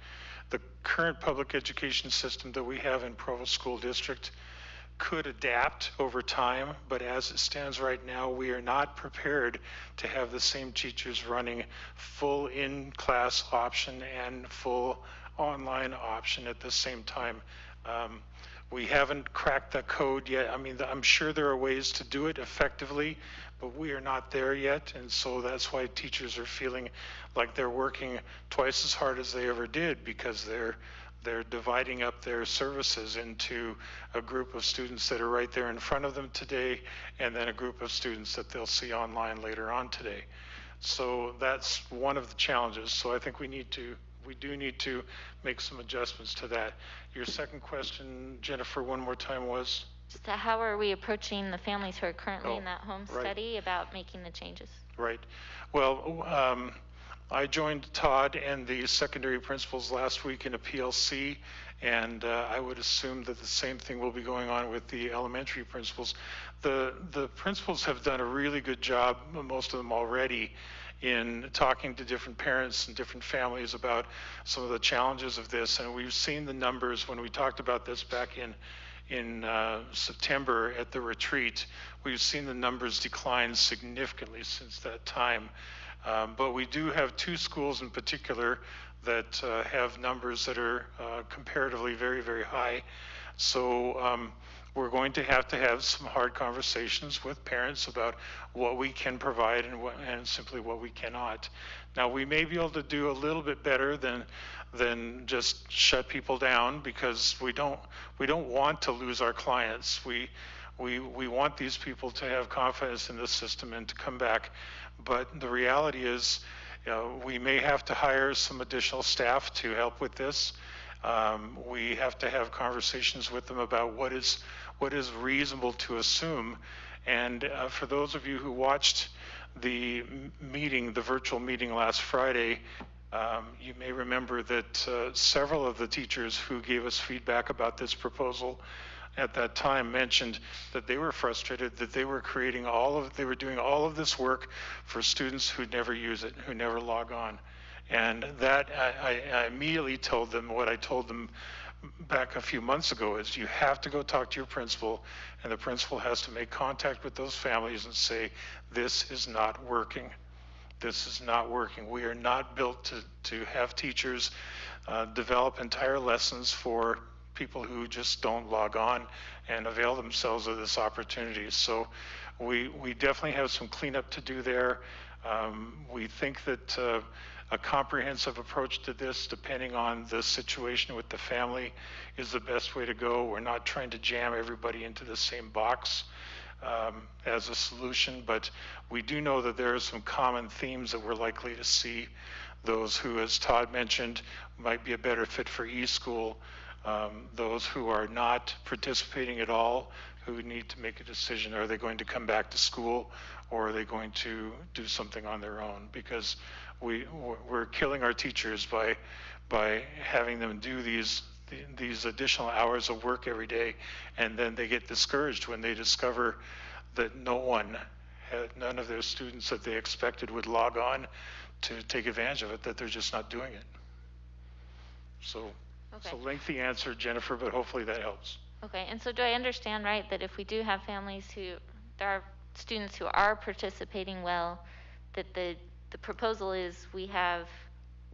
The current public education system that we have in Provo School District could adapt over time, but as it stands right now, we are not prepared to have the same teachers running full in-class option and full online option at the same time. We haven't cracked the code yet. I mean, I'm sure there are ways to do it effectively, but we are not there yet, and so that's why teachers are feeling like they're working twice as hard as they ever did, because they're dividing up their services into a group of students that are right there in front of them today, and then a group of students that they'll see online later on today. So that's one of the challenges. So I think we do need to make some adjustments to that. Your second question, Jennifer, one more time was? So how are we approaching the families who are currently in Oh, that home right. study about making the changes? Right. Well, I joined Todd and the secondary principals last week in a PLC, and I would assume that the same thing will be going on with the elementary principals. The principals have done a really good job, most of them already, in talking to different parents and different families about some of the challenges of this. And we've seen the numbers when we talked about this back in September at the retreat. We've seen the numbers decline significantly since that time. But we do have two schools in particular that have numbers that are comparatively very, very high. So we're going to have some hard conversations with parents about what we can provide and simply what we cannot. Now, we may be able to do a little bit better than just shut people down, because we don't want to lose our clients. We want these people to have confidence in the system and to come back. But the reality is, we may have to hire some additional staff to help with this. We have to have conversations with them about what is reasonable to assume. And for those of you who watched the meeting, the virtual meeting last Friday, you may remember that several of the teachers who gave us feedback about this proposal at that time mentioned that they were frustrated that they were doing all of this work for students who never use it, who never log on. And that I immediately told them what I told them back a few months ago, is you have to go talk to your principal, and the principal has to make contact with those families and say, this is not working. This is not working. We are not built to have teachers develop entire lessons for people who just don't log on and avail themselves of this opportunity. So we definitely have some cleanup to do there. We think that a comprehensive approach to this, depending on the situation with the family, is the best way to go. We're not trying to jam everybody into the same box as a solution, but we do know that there are some common themes that we're likely to see. Those who, as Todd mentioned, might be a better fit for e-school, those who are not participating at all, who need to make a decision. Are they going to come back to school, or are they going to do something on their own? Because we're killing our teachers by having them do these additional hours of work every day, and then they get discouraged when they discover that none of their students that they expected would log on to take advantage of it, that they're just not doing it. So it's a lengthy answer, Jennifer, but hopefully that helps. Okay, and so do I understand right that if we do have families there are students who are participating well, that the proposal is we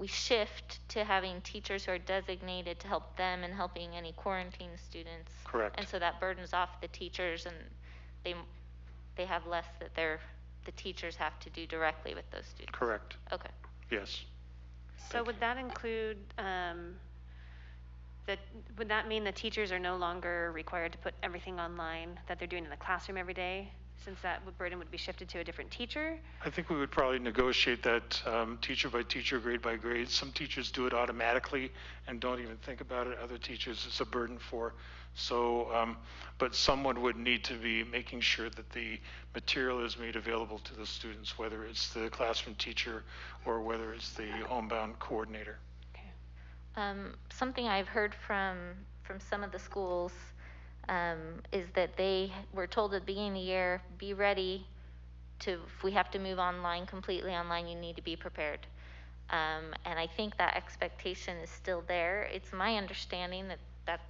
shift to having teachers who are designated to help them in helping any quarantine students? Correct. And so that burdens off the teachers, and they have less that the teachers have to do directly with those students? Correct. Okay. Yes. So would that include, would that mean the teachers are no longer required to put everything online that they're doing in the classroom every day, since that burden would be shifted to a different teacher? I think we would probably negotiate that teacher by teacher, grade by grade. Some teachers do it automatically and don't even think about it. Other teachers it's a burden for. So, but someone would need to be making sure that the material is made available to the students, whether it's the classroom teacher or whether it's the homebound coordinator. Something I've heard from some of the schools is that they were told at the beginning of the year, be ready if we have to move completely online, you need to be prepared. And I think that expectation is still there. It's my understanding that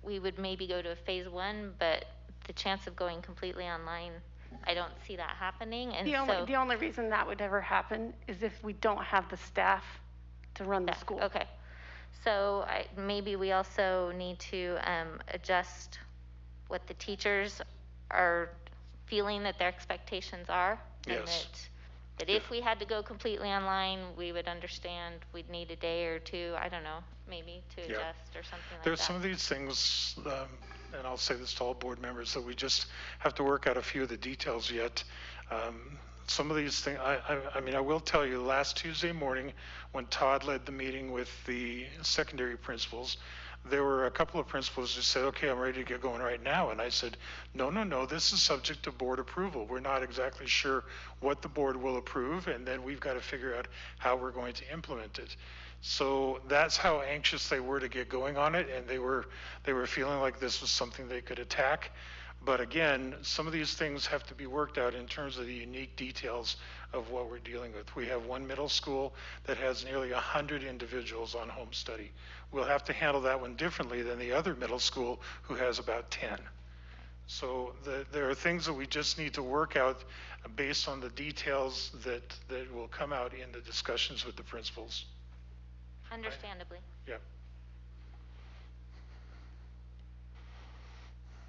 we would maybe go to a phase 1, but the chance of going completely online, I don't see that happening. And the only reason that would ever happen is if we don't have the staff to run the school. Okay. So maybe we also need to adjust what the teachers are feeling that their expectations are. Yes. And that if we had to go completely online, we would understand we'd need a day or two, I don't know, maybe to adjust or something like that. There's some of these things, and I'll say this to all board members, that we just have to work out a few of the details yet. some of these things, I mean, I will tell you, last Tuesday morning, when Todd led the meeting with the secondary principals, there were a couple of principals who said, okay, I'm ready to get going right now. And I said, no, this is subject to board approval. We're not exactly sure what the board will approve, and then we've got to figure out how we're going to implement it. So that's how anxious they were to get going on it, and they were feeling like this was something they could attack. But again, some of these things have to be worked out in terms of the unique details of what we're dealing with. We have one middle school that has nearly 100 individuals on home study. We'll have to handle that one differently than the other middle school who has about 10. So there are things that we just need to work out based on the details that will come out in the discussions with the principals. Understandably. Yeah.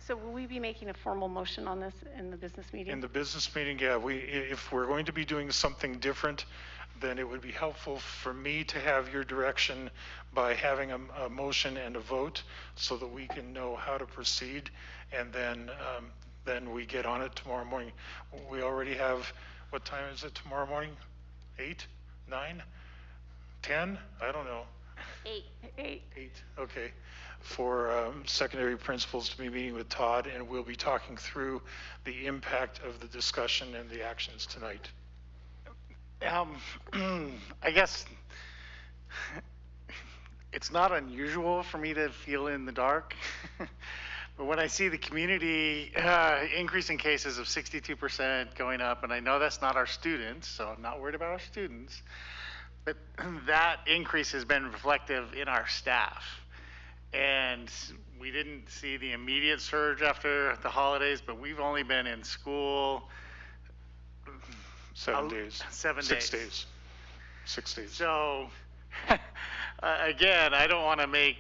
So will we be making a formal motion on this in the business meeting? In the business meeting, yeah, if we're going to be doing something different, then it would be helpful for me to have your direction by having a motion and a vote so that we can know how to proceed, and then we get on it tomorrow morning. We already have, what time is it tomorrow morning? 8, 9, 10? I don't know. 8. 8. Okay. For secondary principals to be meeting with Todd, and we'll be talking through the impact of the discussion and the actions tonight. I guess it's not unusual for me to feel in the dark, but when I see the community increase in cases of 62% going up, and I know that's not our students, so I'm not worried about our students, but that increase has been reflective in our staff. And we didn't see the immediate surge after the holidays, but we've only been in school 7 days. 7 days. 6 days. 6 days. So, again, I don't want to make,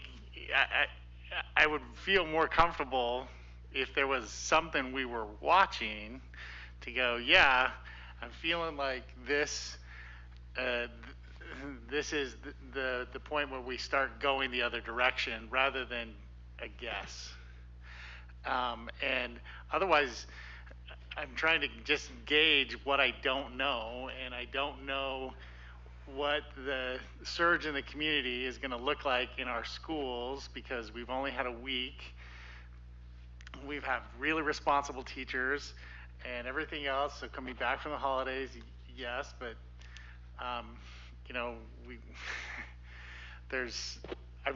I would feel more comfortable if there was something we were watching to go, yeah, I'm feeling like this, this is the point where we start going the other direction rather than a guess. And otherwise, I'm trying to just gauge what I don't know, and I don't know what the surge in the community is going to look like in our schools because we've only had a week. We've had really responsible teachers and everything else. So coming back from the holidays, yes, but you know, I'm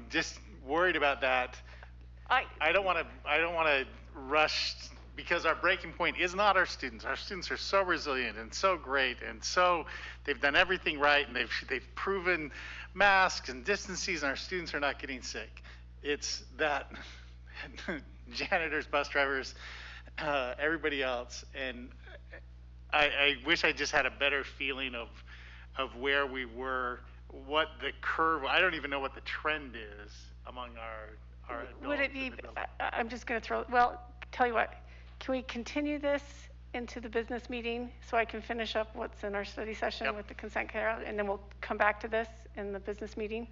just worried about that. I don't want to rush because our breaking point is not our students. Our students are so resilient and so great, and so they've done everything right, and they've proven masks and distances, and our students are not getting sick. It's that janitors, bus drivers, everybody else, and I wish I just had a better feeling of where we were, what the curve. I don't even know what the trend is among our adults. Would it be? I'm just going to throw. Well, tell you what. Can we continue this into the business meeting so I can finish up what's in our study session with the consent calendar, and then we'll come back to this in the business meeting?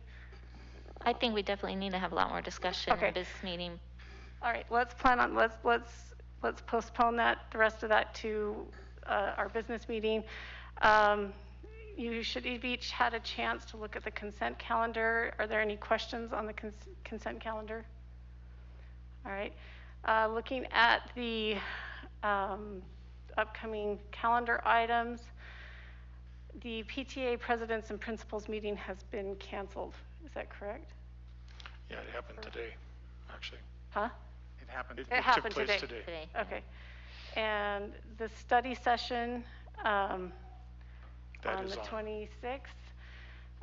I think we definitely need to have a lot more discussion in the business meeting. All right, let's plan on, let's postpone that, the rest of that to our business meeting. You should have each had a chance to look at the consent calendar. Are there any questions on the consent calendar? All right. Looking at the upcoming calendar items, the PTA presidents and principals meeting has been canceled. Is that correct? Yeah, it happened today, actually. Huh? It happened. It happened took place today. Okay. And the study session on the 26th,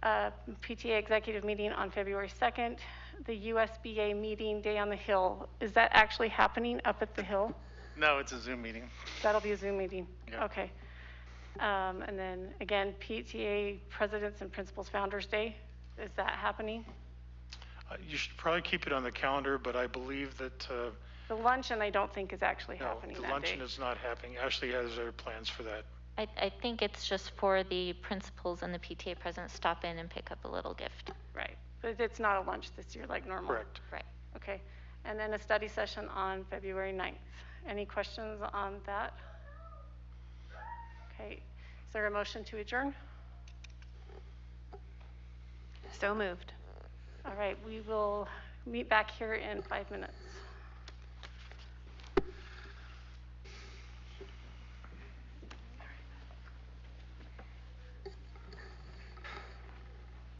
PTA executive meeting on February 2nd, the USBA meeting Day on the Hill. Is that actually happening up at the Hill? No, it's a Zoom meeting. That'll be a Zoom meeting? Yeah. Okay. And then again, PTA Presidents and Principals Founders Day, is that happening? You should probably keep it on the calendar, but I believe that The luncheon I don't think is actually happening that day. the luncheon is not happening. Ashley has other plans for that. I think it's just for the principals and the PTA presidents stop in and pick up a little gift. Right, but it's not a lunch this year like normal? Correct. Right. Okay, and then a study session on February 9th. Any questions on that? Okay, is there a motion to adjourn? So moved. All right, we will meet back here in 5 minutes.